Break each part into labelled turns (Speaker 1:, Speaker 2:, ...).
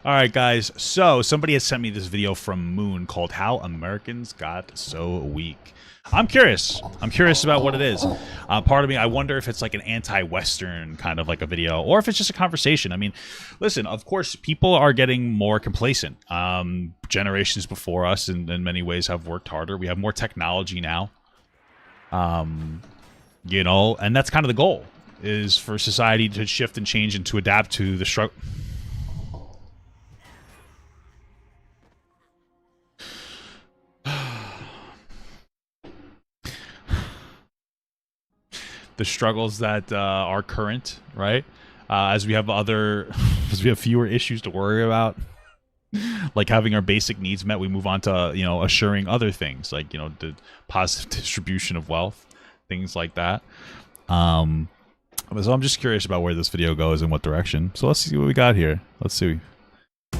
Speaker 1: All right, guys. So somebody has sent me this video from Moon called "How Americans Got So Weak." I'm curious. I'm curious about what it is. Part of me, I wonder if it's like an anti-Western kind of like a video, or if it's just a conversation. I mean, listen. Of course, people are getting more complacent. Generations before us, in many ways, have worked harder. We have more technology now. You know, and that's kind of the goal, is for society to shift and change and to adapt to the struggle. The struggles that are current, right? As we have fewer issues to worry about, like having our basic needs met, we move on to, you know, assuring other things, like, you know, the positive distribution of wealth, things like that. So I'm just curious about where this video goes and what direction. So let's see what we got here. Let's see.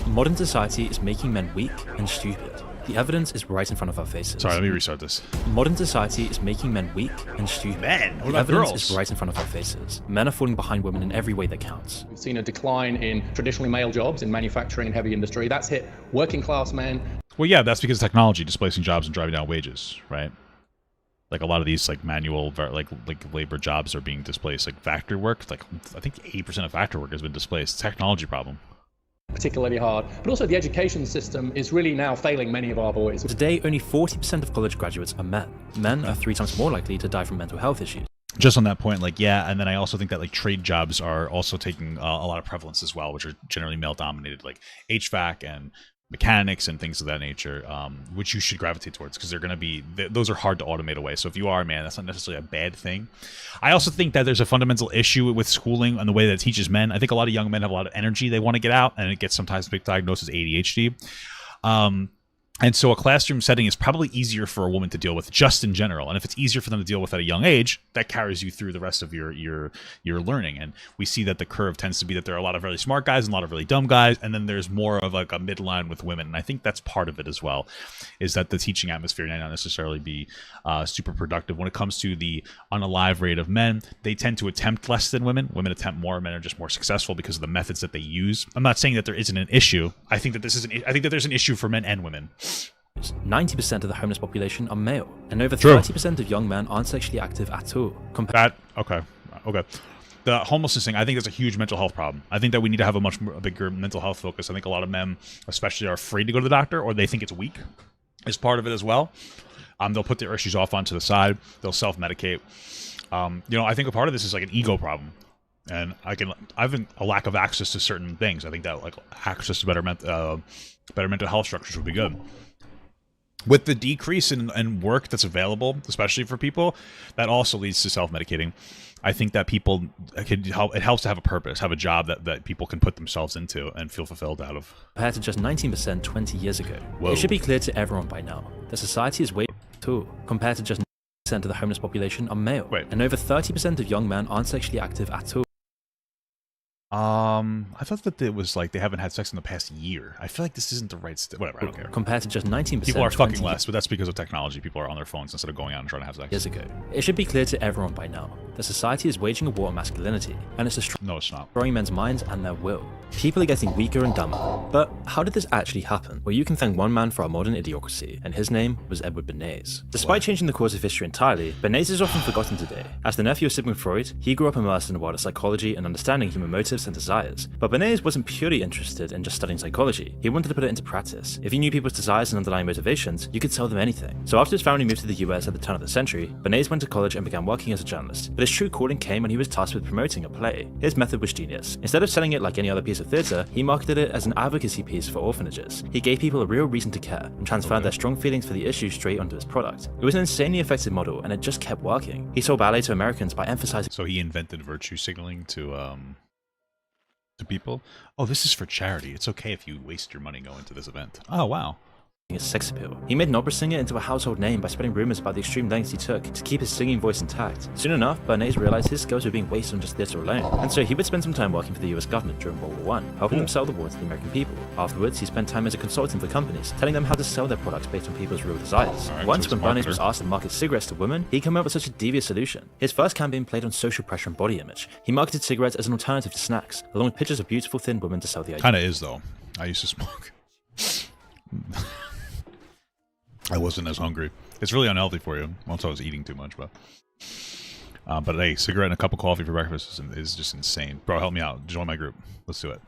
Speaker 2: Modern society is making men weak and stupid. The evidence is right in front of our faces.
Speaker 1: Sorry, let me restart this.
Speaker 2: Modern society is making men weak and stupid.
Speaker 1: Men? What
Speaker 2: the
Speaker 1: about
Speaker 2: evidence
Speaker 1: girls?
Speaker 2: is right in front of our faces. Men are falling behind women in every way that counts.
Speaker 3: We've seen a decline in traditionally male jobs in manufacturing and heavy industry. That's hit working class men.
Speaker 1: Well, yeah, that's because of technology displacing jobs and driving down wages, right? Like a lot of these like manual like labor jobs are being displaced. Like factory work, like I think 80% of factory work has been displaced. Technology problem.
Speaker 3: Particularly hard, but also the education system is really now failing many of our boys.
Speaker 2: Today, only 40% of college graduates are men. Men are 3 times more likely to die from mental health issues.
Speaker 1: Just on that point, like, yeah, and then I also think that like trade jobs are also taking a lot of prevalence as well, which are generally male dominated, like HVAC and mechanics and things of that nature, which you should gravitate towards because they're going to be, those are hard to automate away. So if you are a man, that's not necessarily a bad thing. I also think that there's a fundamental issue with schooling and the way that it teaches men. I think a lot of young men have a lot of energy they want to get out, and it gets sometimes diagnosed as ADHD. And so a classroom setting is probably easier for a woman to deal with just in general. And if it's easier for them to deal with at a young age, that carries you through the rest of your learning. And we see that the curve tends to be that there are a lot of really smart guys and a lot of really dumb guys. And then there's more of like a midline with women. And I think that's part of it as well, is that the teaching atmosphere may not necessarily be super productive. When it comes to the unalive rate of men, they tend to attempt less than women. Women attempt more. Men are just more successful because of the methods that they use. I'm not saying that there isn't an issue. I think that there's an issue for men and women.
Speaker 2: 90% of the homeless population are male, and over
Speaker 1: True.
Speaker 2: 30% of young men aren't sexually active at all.
Speaker 1: Okay. The homelessness thing, I think that's a huge mental health problem. I think that we need to have a bigger mental health focus. I think a lot of men, especially, are afraid to go to the doctor, or they think it's weak, is part of it as well. They'll put their issues off onto the side. They'll self-medicate. You know, I think a part of this is like an ego problem. And I think a lack of access to certain things. I think that like access to better mental health structures would be good. With the decrease in work that's available, especially for people, that also leads to self-medicating. I think that people it helps to have a purpose, have a job that people can put themselves into and feel fulfilled out of.
Speaker 2: Compared to just 19% 20 years ago.
Speaker 1: Whoa.
Speaker 2: It should be clear to everyone by now that society is way too. Compared to just 9% of the homeless population are male, and over 30% of young men aren't sexually active at all.
Speaker 1: I thought that it was like they haven't had sex in the past year. I feel like this isn't the right whatever, I don't care.
Speaker 2: Compared to just 19%.
Speaker 1: People are fucking less, but that's because of technology. People are on their phones instead of going out and trying to have sex.
Speaker 2: Years ago. It should be clear to everyone by now that society is waging a war on masculinity, and it's
Speaker 1: no, it's not.
Speaker 2: Destroying men's minds and their will. People are getting weaker and dumber. But how did this actually happen? Well, you can thank one man for our modern idiocracy, and his name was Edward Bernays. Despite changing the course of history entirely, Bernays is often forgotten today. As the nephew of Sigmund Freud, he grew up immersed in the world of psychology and understanding human motives and desires. But Bernays wasn't purely interested in just studying psychology. He wanted to put it into practice. If you knew people's desires and underlying motivations, you could tell them anything. So after his family moved to the US at the turn of the century, Bernays went to college and began working as a journalist. But his true calling came when he was tasked with promoting a play. His method was genius. Instead of selling it like any other piece of theatre, he marketed it as an advocacy piece for orphanages. He gave people a real reason to care and transferred their strong feelings for the issue straight onto his product. It was an insanely effective model, and it just kept working. He sold ballet to Americans by emphasizing.
Speaker 1: So he invented virtue signaling to people. Oh, this is for charity. It's okay if you waste your money going to this event. Oh, wow.
Speaker 2: His sex appeal. He made an opera singer into a household name by spreading rumors about the extreme lengths he took to keep his singing voice intact. Soon enough, Bernays realized his skills were being wasted on just theatre alone, and so he would spend some time working for the US government during World War I, helping them sell the war to the American people. Afterwards, he spent time as a consultant for companies, telling them how to sell their products based on people's real desires. Once, when Bernays was asked to market cigarettes to women, he came up with such a devious solution. His first campaign played on social pressure and body image. He marketed cigarettes as an alternative to snacks, along with pictures of beautiful thin women to sell the idea.
Speaker 1: Kinda is, though. I used to smoke. I wasn't as hungry. It's really unhealthy for you. Once I was eating too much, but hey, cigarette and a cup of coffee for breakfast is just insane. Bro, help me out. Join my group. Let's do it.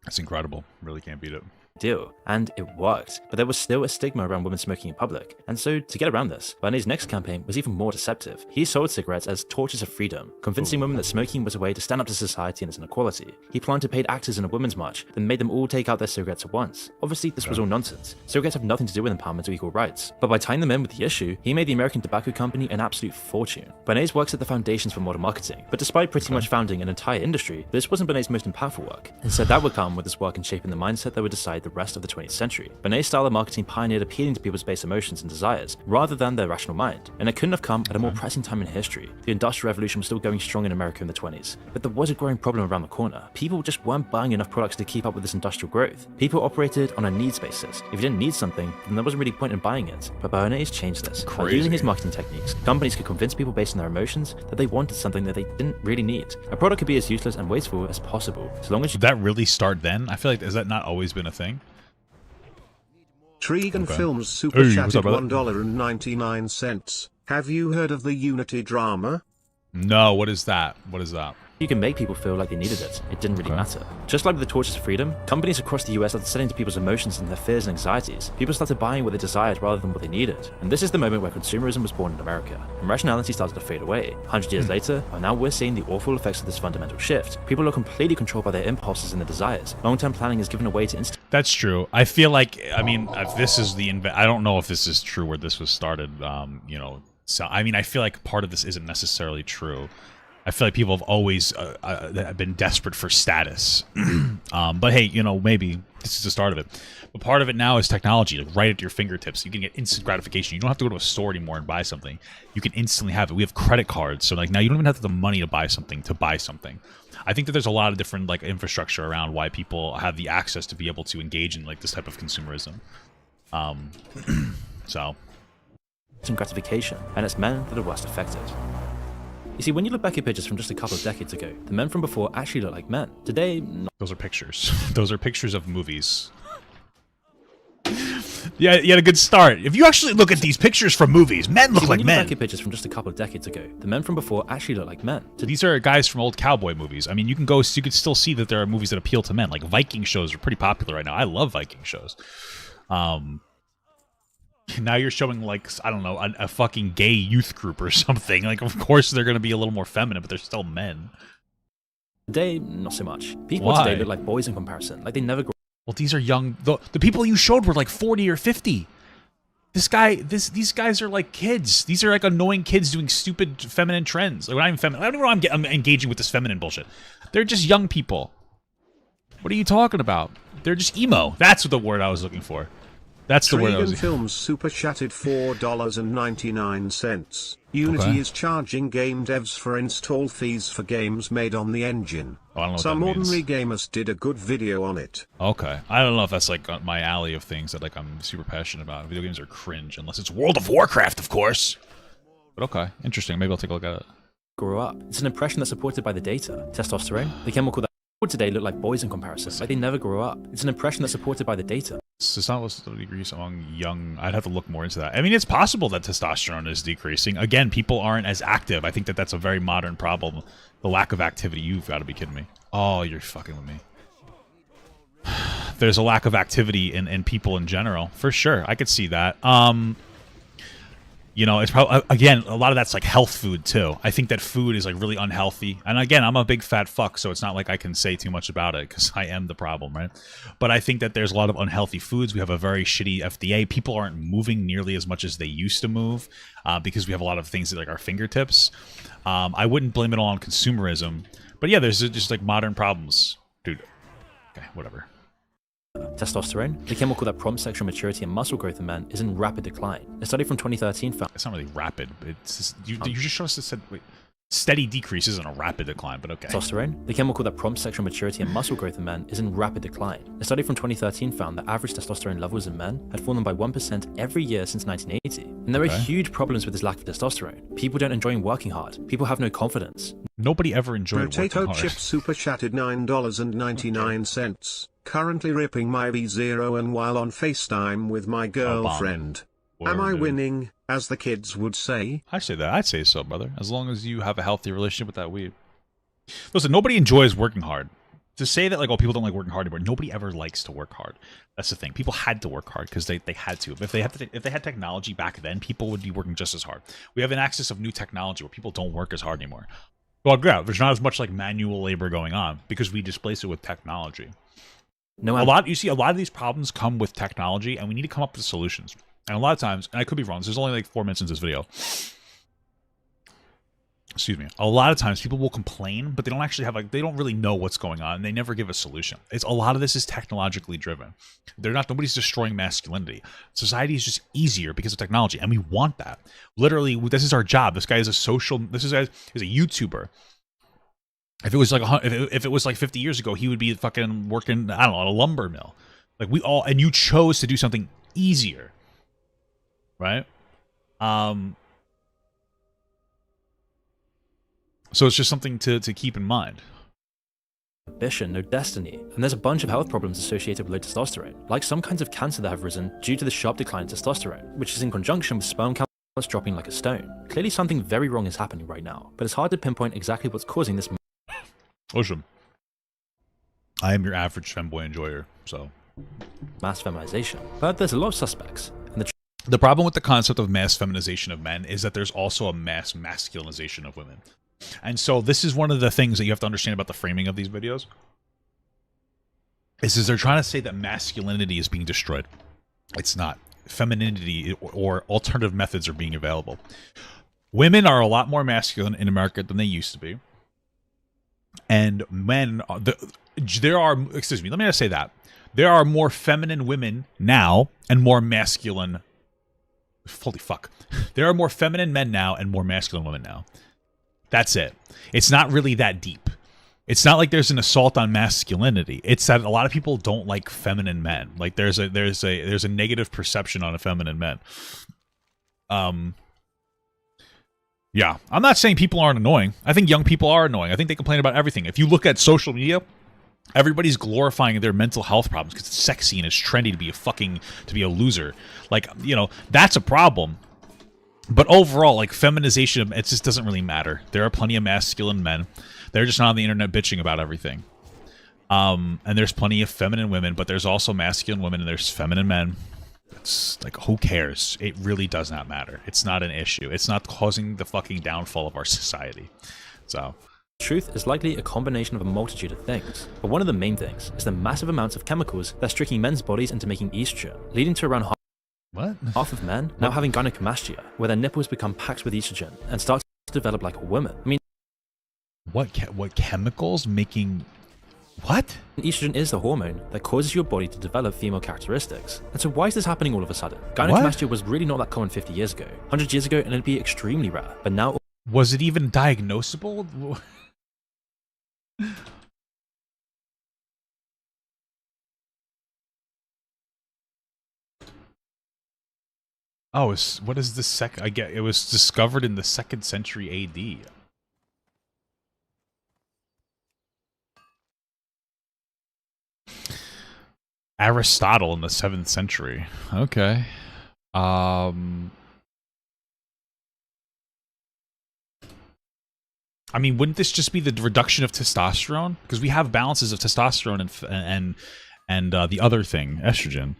Speaker 1: That's incredible. Really can't beat it.
Speaker 2: Deal, and it worked, but there was still a stigma around women smoking in public, and so to get around this, Bernays' next campaign was even more deceptive. He sold cigarettes as torches of freedom, convincing women that smoking was a way to stand up to society and its inequality. He planned to paid actors in a women's march, then made them all take out their cigarettes at once. Obviously, this was all nonsense. Cigarettes have nothing to do with empowerment or equal rights, but by tying them in with the issue, he made the American Tobacco Company an absolute fortune. Bernays works at the foundations for modern marketing, but despite pretty much founding an entire industry, this wasn't Bernays' most impactful work. Instead, that would come with his work in shaping the mindset that would decide the rest of the 20th century. Bernays' style of marketing pioneered appealing to people's base emotions and desires, rather than their rational mind, and it couldn't have come at a more pressing time in history. The Industrial Revolution was still going strong in America in the 20s, but there was a growing problem around the corner. People just weren't buying enough products to keep up with this industrial growth. People operated on a needs basis. If you didn't need something, then there wasn't really point in buying it. But Bernays changed this. By using his marketing techniques, companies could convince people based on their emotions that they wanted something that they didn't really need. A product could be as useless and wasteful as possible, so long as you—
Speaker 1: Did that really start then? I feel like, has that not always been a thing?
Speaker 4: Tregan Films super chatted $1.99. Have you heard of the Unity drama?
Speaker 1: No, what is that? What is that?
Speaker 2: you can make people feel like they needed it. It didn't really matter. Just like with the torches of freedom, companies across the US started selling to people's emotions and their fears and anxieties. People started buying what they desired rather than what they needed. And this is the moment where consumerism was born in America, and rationality started to fade away. 100 years later, and now we're seeing the awful effects of this fundamental shift. People are completely controlled by their impulses and their desires. Long-term planning is given away to instant—
Speaker 1: That's true. I feel like, I mean, if this is the I don't know if this is true where this was started. You know, so I mean, I feel like part of this isn't necessarily true. I feel like people have always been desperate for status. But hey, you know, maybe this is the start of it. But part of it now is technology, like right at your fingertips. You can get instant gratification. You don't have to go to a store anymore and buy something. You can instantly have it. We have credit cards, so like now you don't even have the money to buy something. I think that there's a lot of different like infrastructure around why people have the access to be able to engage in like this type of consumerism. So
Speaker 2: gratification, and it's men that are worst affected. You see, when you look back at pictures from just a couple of decades ago, the men from before actually look like men. Today,
Speaker 1: those are pictures. Those are pictures of movies. Yeah, you had a good start. If you actually look at these pictures from movies, men look like men. When you look
Speaker 2: back at pictures from just a couple of decades ago, the men from before actually look like men.
Speaker 1: These are guys from old cowboy movies. I mean, you could still see that there are movies that appeal to men. Like Viking shows are pretty popular right now. I love Viking shows. Now you're showing, like, I don't know, a fucking gay youth group or something. Like, of course they're going to be a little more feminine, but they're still men.
Speaker 2: Today, not so much. People today look like boys in comparison. Like, they never grow.
Speaker 1: Well, these are young. The people you showed were like 40 or 50. These guys are like kids. These are like annoying kids doing stupid feminine trends. Like, I don't even know I'm engaging with this feminine bullshit. They're just young people. What are you talking about? They're just emo. That's the word I was looking for. That's the word I was...
Speaker 4: Films super chatted $4.99. Unity is charging game devs for install fees for games made on the engine.
Speaker 1: Oh, I don't know what
Speaker 4: Some
Speaker 1: that means.
Speaker 4: ordinary gamers did a good video on it.
Speaker 1: Okay. I don't know if that's like my alley of things that like I'm super passionate about. Video games are cringe, unless it's World of Warcraft, of course. But okay, interesting. Maybe I'll take a look at it.
Speaker 2: Grow up. It's an impression that's supported by the data. Testosterone, the chemical that today look like boys in comparison. Like they never grow up. It's an impression that's supported by the data.
Speaker 1: It's not what's the decrease among young. I'd have to look more into that. I mean, it's possible that testosterone is decreasing. Again, people aren't as active. I think that that's a very modern problem. The lack of activity. You've got to be kidding me. Oh, you're fucking with me. There's a lack of activity in people in general, for sure. I could see that. You know, it's probably, again, a lot of that's like health food too. I think that food is like really unhealthy. And again, I'm a big fat fuck, so it's not like I can say too much about it because I am the problem, right? But I think that there's a lot of unhealthy foods. We have a very shitty FDA. People aren't moving nearly as much as they used to move because we have a lot of things at like our fingertips. I wouldn't blame it all on consumerism. But yeah, there's just like modern problems. Dude, okay, whatever.
Speaker 2: Testosterone, the chemical that prompts sexual maturity and muscle growth in men, is in rapid decline. A study from 2013 found...
Speaker 1: It's not really rapid. It's just, you just showed us that said, wait, steady decrease isn't a rapid decline, but okay.
Speaker 2: Testosterone, the chemical that prompts sexual maturity and muscle growth in men, is in rapid decline. A study from 2013 found that average testosterone levels in men had fallen by 1% every year since 1980. And there are huge problems with this lack of testosterone. People don't enjoy working hard. People have no confidence.
Speaker 1: Nobody ever enjoyed
Speaker 4: Potato
Speaker 1: working hard.
Speaker 4: Chip Super Chatted $9.99. Currently ripping my B0 while on FaceTime with my girlfriend. Am I winning, as the kids would say?
Speaker 1: I say that. I'd say so, brother. As long as you have a healthy relationship with that weed. Listen, nobody enjoys working hard. To say that, like, oh, people don't like working hard anymore, nobody ever likes to work hard. That's the thing. People had to work hard because they had to. If they had technology back then, people would be working just as hard. We have an access of new technology where people don't work as hard anymore. Well, yeah, there's not as much like manual labor going on because we displace it with technology. You see a lot of these problems come with technology, and we need to come up with solutions. And a lot of times, and I could be wrong, there's only like 4 minutes in this video. Excuse me. A lot of times people will complain, but they don't actually have they don't really know what's going on, and they never give a solution. A lot of this is technologically driven. Nobody's destroying masculinity. Society is just easier because of technology, and we want that. Literally, this is our job. This guy is a YouTuber. If it was like if it was like 50 years ago, he would be fucking working, I don't know, at a lumber mill. Like and you chose to do something easier. Right? So it's just something to keep in mind.
Speaker 2: Ambition, no destiny, and there's a bunch of health problems associated with low testosterone, like some kinds of cancer that have risen due to the sharp decline in testosterone, which is in conjunction with sperm counts dropping like a stone. Clearly something very wrong is happening right now, but it's hard to pinpoint exactly what's causing this.
Speaker 1: Awesome. I am your average femboy enjoyer, so.
Speaker 2: Mass feminization. But there's a lot of suspects, and
Speaker 1: the problem with the concept of mass feminization of men is that there's also a mass masculinization of women. And so this is one of the things that you have to understand about the framing of these videos. Is they're trying to say that masculinity is being destroyed. It's not. Femininity or alternative methods are being available. Women are a lot more masculine in America than they used to be. And men, there are more feminine women now and more masculine. Holy fuck. There are more feminine men now and more masculine women now. That's it. It's not really that deep. It's not like there's an assault on masculinity. It's that a lot of people don't like feminine men. Like there's a negative perception on a feminine men. Yeah, I'm not saying people aren't annoying. I think young people are annoying. I think they complain about everything. If you look at social media, everybody's glorifying their mental health problems because it's sexy and it's trendy to be a loser. Like, you know, that's a problem. But overall, like, feminization, it just doesn't really matter. There are plenty of masculine men. They're just not on the internet bitching about everything. And there's plenty of feminine women, but there's also masculine women and there's feminine men. It's like, who cares? It really does not matter. It's not an issue. It's not causing the fucking downfall of our society. So...
Speaker 2: truth is likely a combination of a multitude of things, but one of the main things is the massive amounts of chemicals that's tricking men's bodies into making estrogen, leading to around half of men now having gynecomastia, where their nipples become packed with estrogen and start to develop like a woman. I mean,
Speaker 1: what chemicals making... What?
Speaker 2: Estrogen is the hormone that causes your body to develop female characteristics. And so why is this happening all of a sudden? Gynecomastia was really not that common 50 years ago, 100 years ago, and it'd be extremely rare, but now...
Speaker 1: Was it even diagnosable? Oh, what is the I get it was discovered in the 2nd century AD. Aristotle in the 7th century. Okay. I mean, wouldn't this just be the reduction of testosterone? Because we have balances of testosterone and the other thing, estrogen.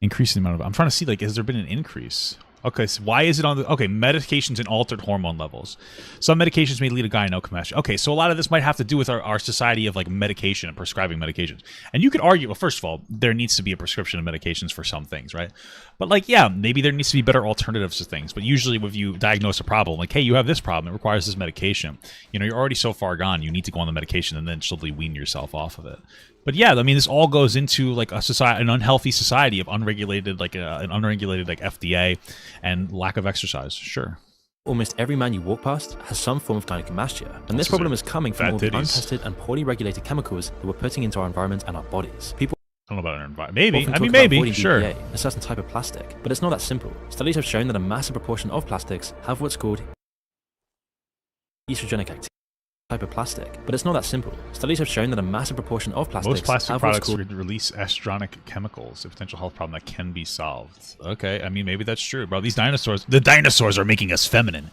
Speaker 1: Increasing the amount of... I'm trying to see, like, has there been an increase? Okay, so why is it on the... Okay, medications and altered hormone levels. Some medications may lead to gynecomastia. Okay, so a lot of this might have to do with our society of, like, medication and prescribing medications. And you could argue, well, first of all, there needs to be a prescription of medications for some things, right? But, like, yeah, maybe there needs to be better alternatives to things. But usually if you diagnose a problem, like, hey, you have this problem, it requires this medication. You know, you're already so far gone, you need to go on the medication and then slowly wean yourself off of it. But yeah, I mean, this all goes into like an unhealthy society of unregulated, like an unregulated like FDA and lack of exercise. Sure.
Speaker 2: Almost every man you walk past has some form of gynecomastia, and this problem is coming from all the untested and poorly regulated chemicals that we're putting into our environment and our bodies. People
Speaker 1: I don't know about our environment. Maybe. I mean, maybe. Sure.
Speaker 2: BPA, a certain type of plastic, but it's not that simple. Studies have shown that a massive proportion of plastics have what's called estrogenic activity. type of plastic, but it's not that simple. Studies have shown that a massive proportion of plastics
Speaker 1: Most plastic
Speaker 2: have what's
Speaker 1: products
Speaker 2: called
Speaker 1: release estronic chemicals, a potential health problem that can be solved. Okay, I mean, maybe that's true. Bro, the dinosaurs are making us feminine.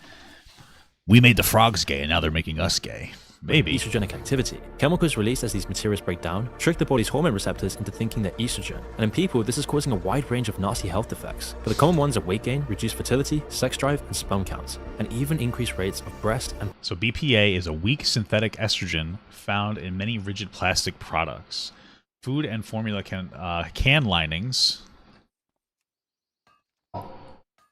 Speaker 1: We made the frogs gay, and now they're making us gay. Maybe.
Speaker 2: estrogenic activity. Chemicals released as these materials break down trick the body's hormone receptors into thinking they're estrogen. And in people, this is causing a wide range of nasty health effects. But the common ones are weight gain, reduced fertility, sex drive, and sperm counts, and even increased rates of breast and...
Speaker 1: So BPA is a weak synthetic estrogen found in many rigid plastic products. Food and formula can linings,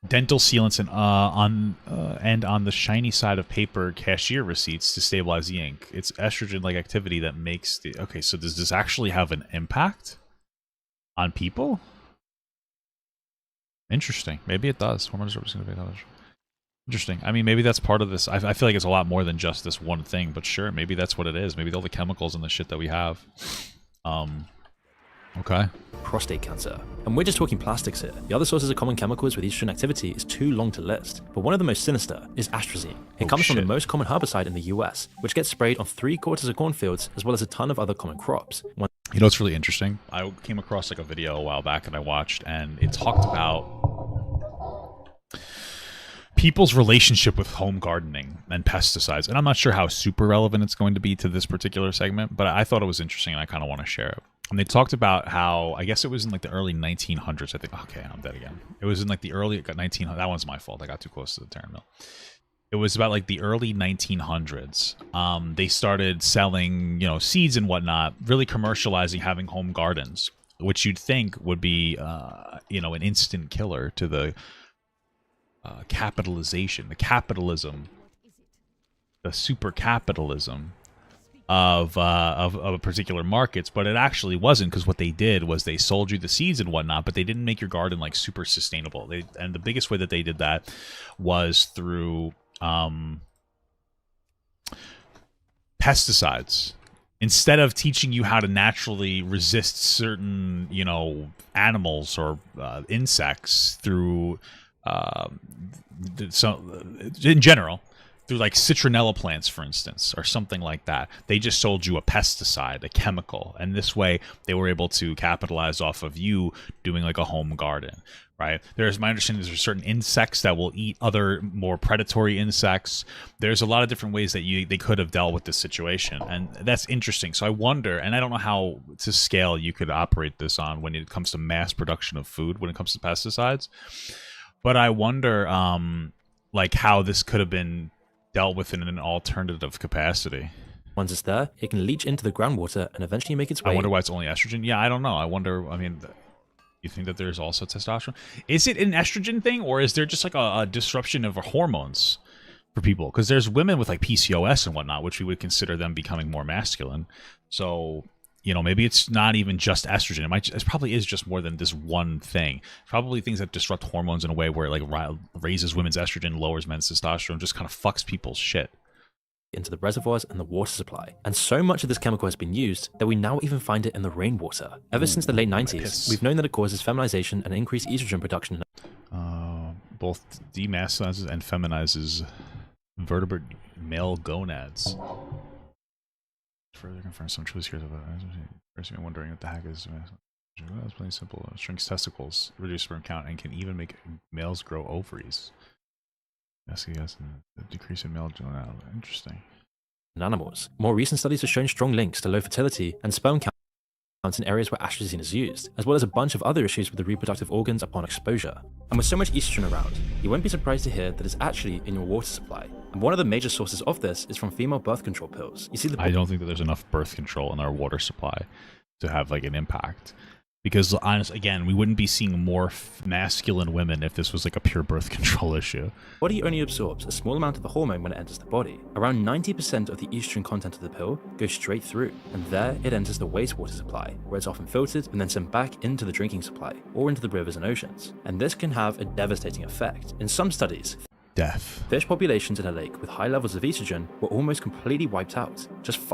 Speaker 1: dental sealants, and on the shiny side of paper cashier receipts to stabilize the ink. It's estrogen-like activity that makes the... Okay, so does this actually have an impact on people? Interesting. Maybe it does. Hormones are going to be interesting. I mean, maybe that's part of this. I feel like it's a lot more than just this one thing, but sure, maybe that's what it is. Maybe all the chemicals and the shit that we have. Okay.
Speaker 2: prostate cancer. And we're just talking plastics here. The other sources of common chemicals with estrogen activity is too long to list, but one of the most sinister is atrazine. It comes from the most common herbicide in the US, which gets sprayed on 3/4 of cornfields as well as a ton of other common crops.
Speaker 1: You know what's really interesting? I came across like a video a while back and I watched, and it talked about people's relationship with home gardening and pesticides. And I'm not sure how super relevant it's going to be to this particular segment, but I thought it was interesting and I kind of want to share it. And they talked about how, I guess it was in like the early 1900s, I think. Okay, I'm dead again. It was in like the early 1900s. That one's my fault. I got too close to the turn mill. It was about like the early 1900s. They started selling, you know, seeds and whatnot, really commercializing having home gardens, which you'd think would be, you know, an instant killer to the capitalization, the capitalism, the super capitalism of particular markets. But it actually wasn't, because what they did was they sold you the seeds and whatnot, but they didn't make your garden like super sustainable. And the biggest way that they did that was through pesticides. Instead of teaching you how to naturally resist certain, you know, animals or insects through in general, through like citronella plants, for instance, or something like that. They just sold you a pesticide, a chemical. And this way they were able to capitalize off of you doing like a home garden, right? There's, my understanding is there's certain insects that will eat other more predatory insects. There's a lot of different ways that they could have dealt with this situation. And that's interesting. So I wonder, and I don't know how to scale you could operate this on when it comes to mass production of food, when it comes to pesticides. But I wonder like how this could have been dealt with in an alternative capacity.
Speaker 2: Once it's there, it can leach into the groundwater and eventually make its way.
Speaker 1: I wonder why it's only estrogen. Yeah, I don't know. I wonder, I mean, you think that there's also testosterone? Is it an estrogen thing, or is there just like a disruption of hormones for people? Because there's women with like PCOS and whatnot, which we would consider them becoming more masculine. So, you know, maybe it's not even just estrogen. It probably is just more than this one thing. Probably things that disrupt hormones in a way where it like raises women's estrogen, lowers men's testosterone, just kind of fucks people's shit
Speaker 2: into the reservoirs and the water supply. And so much of this chemical has been used that we now even find it in the rainwater. Ever since the late 90s, we've known that it causes feminization and increased estrogen production.
Speaker 1: Both demasculizes and feminizes vertebrate male gonads. Further confirms some truths here about first me wondering what the heck is. That's plain simple. Shrinks testicles, reduce sperm count, and can even make males grow ovaries. Yes, and decrease in male gonadal. Interesting.
Speaker 2: In animals, more recent studies have shown strong links to low fertility and sperm counts in areas where atrazine is used, as well as a bunch of other issues with the reproductive organs upon exposure. And with so much estrogen around, you won't be surprised to hear that it's actually in your water supply. And one of the major sources of this is from female birth control pills. You see, I
Speaker 1: don't think that there's enough birth control in our water supply to have like an impact. Because honestly, again, we wouldn't be seeing more masculine women if this was like a pure birth control issue.
Speaker 2: The body only absorbs a small amount of the hormone when it enters the body. Around 90% of the estrogen content of the pill goes straight through, and there it enters the wastewater supply, where it's often filtered and then sent back into the drinking supply, or into the rivers and oceans. And this can have a devastating effect. In some studies,
Speaker 1: death.
Speaker 2: Fish populations in a lake with high levels of estrogen were almost completely wiped out. In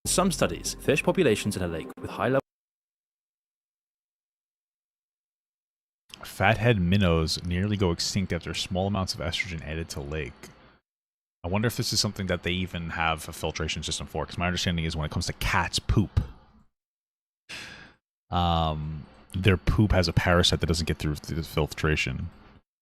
Speaker 2: some studies, fish populations in a lake with high levels
Speaker 1: fathead minnows nearly go extinct after small amounts of estrogen added to lake. I wonder if this is something that they even have a filtration system for, because my understanding is when it comes to cats' poop, their poop has a parasite that doesn't get through the filtration.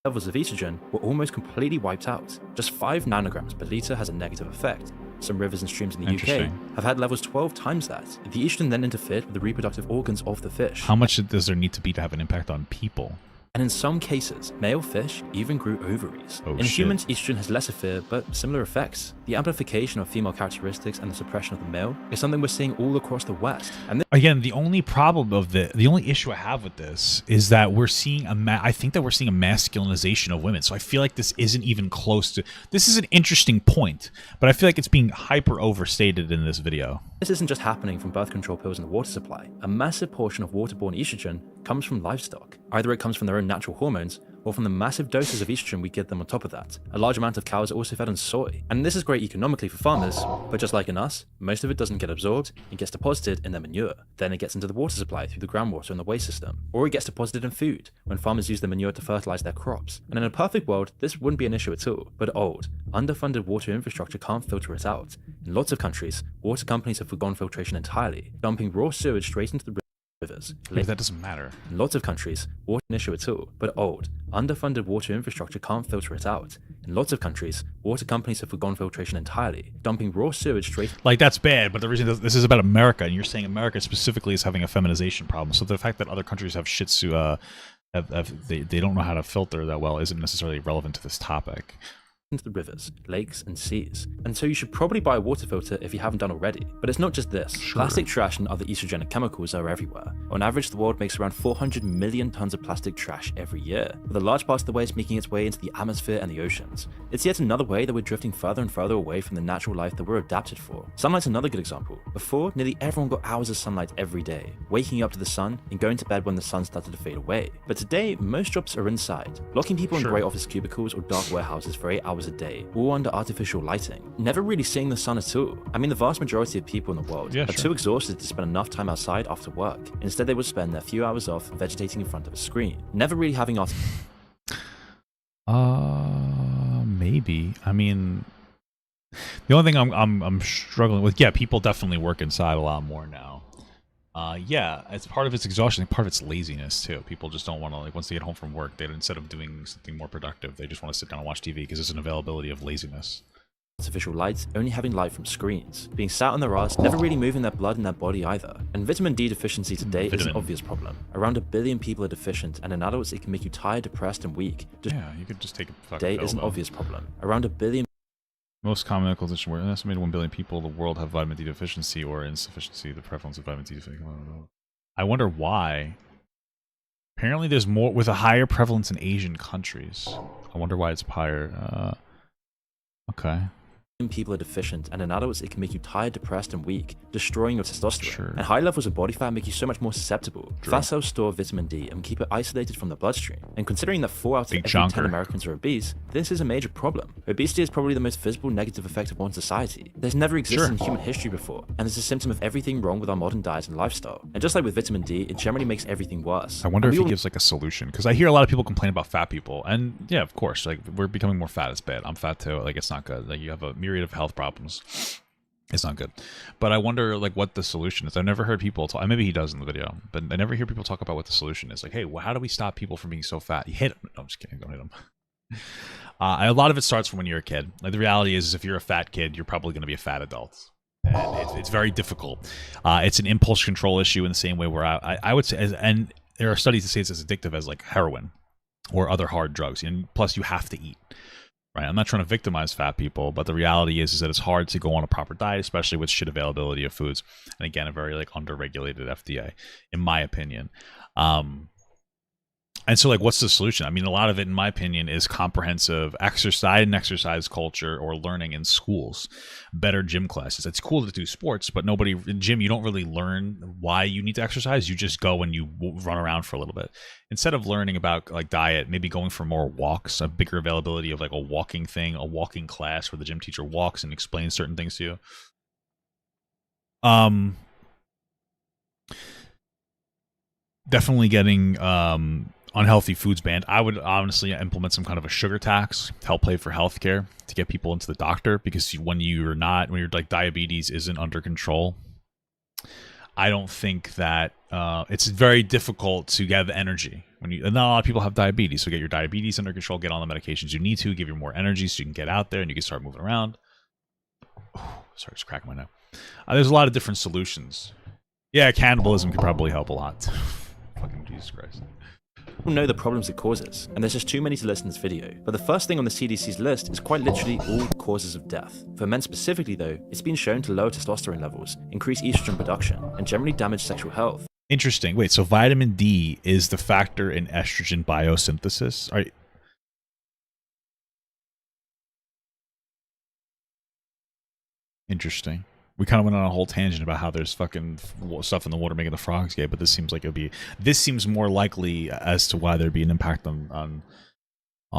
Speaker 2: Levels of estrogen were almost completely wiped out. Just 5 nanograms per liter has a negative effect. Some rivers and streams in the UK have had levels 12 times that. The estrogen then interfered with the reproductive organs of the fish.
Speaker 1: How much does there need to be to have an impact on people?
Speaker 2: And in some cases, male fish even grew ovaries.
Speaker 1: Oh,
Speaker 2: in
Speaker 1: shit.
Speaker 2: humans, estrogen has less severe but similar effects. The amplification of female characteristics and the suppression of the male is something we're seeing all across the West. And
Speaker 1: Again, the only problem of the only issue I have with this is that we're seeing I think that we're seeing a masculinization of women. So I feel like this isn't even close to. This is an interesting point, but I feel like it's being hyper overstated in this video.
Speaker 2: this isn't just happening from birth control pills and the water supply. A massive portion of waterborne estrogen comes from livestock. Either it comes from their own natural hormones, or from the massive doses of estrogen we give them on top of that. A large amount of cows are also fed on soy. And this is great economically for farmers, but just like in us, most of it doesn't get absorbed, it gets deposited in their manure. Then it gets into the water supply through the groundwater and the waste system. Or it gets deposited in food, when farmers use the manure to fertilize their crops. And in a perfect world, this wouldn't be an issue at all. But old, underfunded water infrastructure can't filter it out. In lots of countries, water companies have forgone filtration entirely, dumping raw sewage straight into the rivers.
Speaker 1: But that doesn't matter.
Speaker 2: In lots of countries, water is an issue at all, but old, underfunded water infrastructure can't filter it out. In lots of countries, water companies have forgone filtration entirely, dumping raw sewage straight.
Speaker 1: Like, that's bad, but the reason this is about America, and you're saying America specifically is having a feminization problem. So the fact that other countries have shits to, they don't know how to filter that well isn't necessarily relevant to this topic.
Speaker 2: Into the rivers, lakes, and seas. And so you should probably buy a water filter if you haven't done already. But it's not just this.
Speaker 1: Sure.
Speaker 2: Plastic trash and other estrogenic chemicals are everywhere. On average, the world makes around 400 million tons of plastic trash every year, with a large part of the waste making its way into the atmosphere and the oceans. It's yet another way that we're drifting further and further away from the natural life that we're adapted for. Sunlight's another good example. Before, nearly everyone got hours of sunlight every day, waking up to the sun and going to bed when the sun started to fade away. But today, most jobs are inside, locking people in
Speaker 1: Sure.
Speaker 2: grey office cubicles or dark warehouses for 8 hours a day, all under artificial lighting, never really seeing the sun at all. I mean, the vast majority of people in the world are too exhausted to spend enough time outside after work. Instead, they would spend their few hours off vegetating in front of a screen, never really having
Speaker 1: Maybe. I mean, the only thing I'm struggling with, yeah, people definitely work inside a lot more now. Yeah, it's part of its exhaustion, part of its laziness too. People just don't want to, like, once they get home from work, they instead of doing something more productive, they just want to sit down and watch TV because there's an availability of laziness.
Speaker 2: artificial light, only having light from screens, being sat on their ass, never really moving their blood in their body either. And vitamin D deficiency today is an obvious problem. Around 1 billion people are deficient, and in adults it can make you tired, depressed, and weak.
Speaker 1: Yeah, you could just take a fucking
Speaker 2: Today
Speaker 1: pill,
Speaker 2: is an
Speaker 1: though.
Speaker 2: obvious problem. Around 1 billion
Speaker 1: Most common medical condition where an estimated 1 billion people in the world have vitamin D deficiency or insufficiency. The prevalence of vitamin D deficiency. I wonder why. Apparently, there's more with a higher prevalence in Asian countries. I wonder why it's higher. Okay.
Speaker 2: people are deficient, and in adults it can make you tired, depressed, and weak, destroying your testosterone.
Speaker 1: Sure.
Speaker 2: And high levels of body fat make you so much more susceptible.
Speaker 1: True.
Speaker 2: Fat cells store vitamin D and keep it isolated from the bloodstream. And considering that 4 out of
Speaker 1: Big
Speaker 2: every 10
Speaker 1: chunker.
Speaker 2: Americans are obese, this is a major problem. Obesity is probably the most visible negative effect of modern society. There's never existed in human history before, and it's a symptom of everything wrong with our modern diet and lifestyle. And just like with vitamin D, it generally makes everything worse.
Speaker 1: I wonder
Speaker 2: And
Speaker 1: if
Speaker 2: we
Speaker 1: he
Speaker 2: all
Speaker 1: gives like a solution, because I hear a lot of people complain about fat people, and yeah, of course, like we're becoming more fat. It's bad. I'm fat too. Like it's not good. Like you have a myriad of health problems. It's not good. But I wonder like what the solution is. I've never heard people talk. Maybe he does in the video, but I never hear people talk about what the solution is. Like, hey, well, how do we stop people from being so fat? You hit them. No, I'm just kidding. Don't hit them. A lot of it starts from when you're a kid. Like the reality is if you're a fat kid, you're probably going to be a fat adult. And it's very difficult. It's an impulse control issue in the same way where I would say, and there are studies that say it's as addictive as like heroin or other hard drugs. And plus, you have to eat. Right? I'm not trying to victimize fat people, but the reality is that it's hard to go on a proper diet, especially with shit availability of foods. And again, a very like under-regulated FDA, in my opinion. And so, like, what's the solution? I mean, a lot of it, in my opinion, is comprehensive exercise culture or learning in schools, better gym classes. It's cool to do sports, but in gym, you don't really learn why you need to exercise. You just go and you run around for a little bit. Instead of learning about like diet, maybe going for more walks, a bigger availability of like a walking thing, a walking class where the gym teacher walks and explains certain things to you. Definitely getting unhealthy foods banned. I would honestly implement some kind of a sugar tax to help pay for healthcare to get people into the doctor, because when your like diabetes isn't under control, I don't think that it's very difficult to get the energy. And not a lot of people have diabetes, so get your diabetes under control, get on the medications you need to, give you more energy so you can get out there and you can start moving around. Sorry, just cracking my neck. There's a lot of different solutions. Yeah, cannibalism could probably help a lot. Fucking Jesus Christ.
Speaker 2: People know the problems it causes, and there's just too many to list in this video. But the first thing on the CDC's list is quite literally all causes of death. For men specifically though, it's been shown to lower testosterone levels, increase estrogen production, and generally damage sexual health.
Speaker 1: Interesting. Wait, so vitamin D is the factor in estrogen biosynthesis? All right. Interesting. We kind of went on a whole tangent about how there's fucking stuff in the water making the frogs gay, but this seems like this seems more likely as to why there'd be an impact on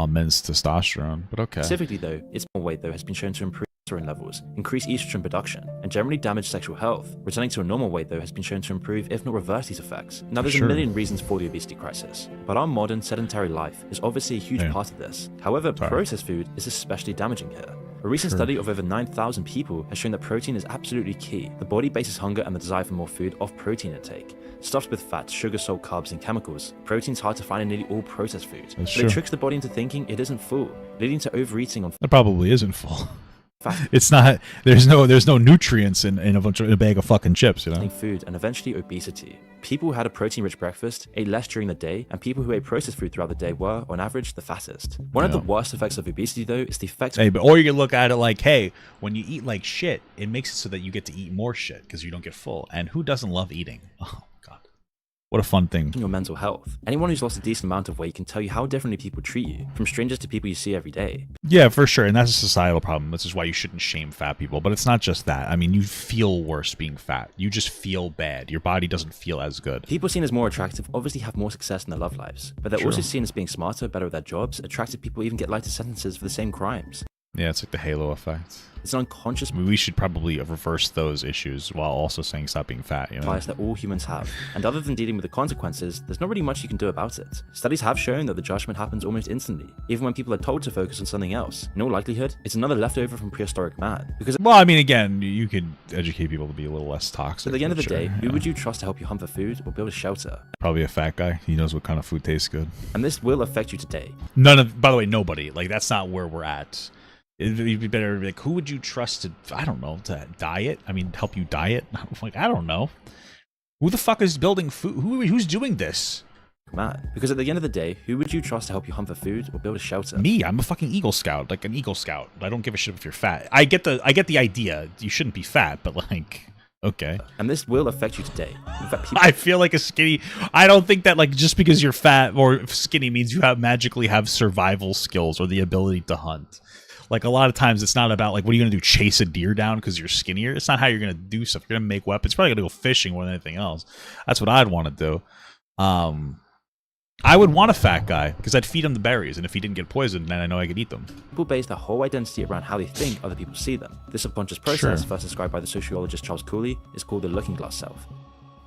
Speaker 1: men's testosterone. But okay.
Speaker 2: Specifically though, its more weight though has been shown to improve testosterone levels, increase estrogen production, and generally damage sexual health. Returning to a normal weight though has been shown to improve, if not reverse, these effects. Now there's a million reasons for the obesity crisis, but our modern sedentary life is obviously a huge part of this. However, processed food is especially damaging here. A recent study of over 9,000 people has shown that protein is absolutely key. The body bases hunger and the desire for more food off protein intake. Stuffed with fat, sugar, salt, carbs, and chemicals, protein's hard to find in nearly all processed food. But it tricks the body into thinking it isn't full, leading to overeating on
Speaker 1: It probably isn't full. It's not. There's no nutrients in a bag of fucking chips, you know.
Speaker 2: Food and eventually obesity. People who had a protein-rich breakfast ate less during the day, and people who ate processed food throughout the day were, on average, the fattest. One of the worst effects of obesity, though, is the effect.
Speaker 1: Or you can look at it like, hey, when you eat like shit, it makes it so that you get to eat more shit because you don't get full. And who doesn't love eating? Oh God. What a fun thing.
Speaker 2: Your mental health. Anyone who's lost a decent amount of weight can tell you how differently people treat you, from strangers to people you see every day.
Speaker 1: Yeah, for sure. And that's a societal problem. This is why you shouldn't shame fat people. But it's not just that. I mean, you feel worse being fat. You just feel bad. Your body doesn't feel as good.
Speaker 2: People seen as more attractive obviously have more success in their love lives. But they're also seen as being smarter, better at their jobs. Attractive people even get lighter sentences for the same crimes.
Speaker 1: Yeah, it's like the halo effect.
Speaker 2: It's an unconscious.
Speaker 1: I mean, we should probably reverse those issues while also saying stop being fat. You know,
Speaker 2: bias that all humans have, and other than dealing with the consequences, there's not really much you can do about it. Studies have shown that the judgment happens almost instantly, even when people are told to focus on something else. In all likelihood, it's another leftover from prehistoric man. Because
Speaker 1: well, I mean, again, you could educate people to be a little less toxic.
Speaker 2: At the end of the day, who would you trust to help you hunt for food or build a shelter?
Speaker 1: Probably a fat guy. He knows what kind of food tastes good.
Speaker 2: And this will affect you today.
Speaker 1: By the way, nobody. Like, that's not where we're at. It'd be better to be like, who would you trust to, I don't know, to diet? I mean, help you diet? Like, I don't know. Who the fuck is building food? Who's doing this?
Speaker 2: Man, because at the end of the day, who would you trust to help you hunt for food or build a shelter?
Speaker 1: Me, I'm a fucking Eagle Scout, like an Eagle Scout. I don't give a shit if you're fat. I get the idea. You shouldn't be fat, but like, okay.
Speaker 2: And this will affect you today. In fact,
Speaker 1: I feel like a skinny. I don't think that like just because you're fat or skinny means you magically have survival skills or the ability to hunt. Like, a lot of times it's not about, like, what are you going to do, chase a deer down because you're skinnier? It's not how you're going to do stuff. You're going to make weapons. You're probably going to go fishing more than anything else. That's what I'd want to do. I would want a fat guy because I'd feed him the berries, and if he didn't get poisoned, then I know I could eat them.
Speaker 2: People base their whole identity around how they think other people see them. This subconscious process, first described by the sociologist Charles Cooley, is called the looking glass self.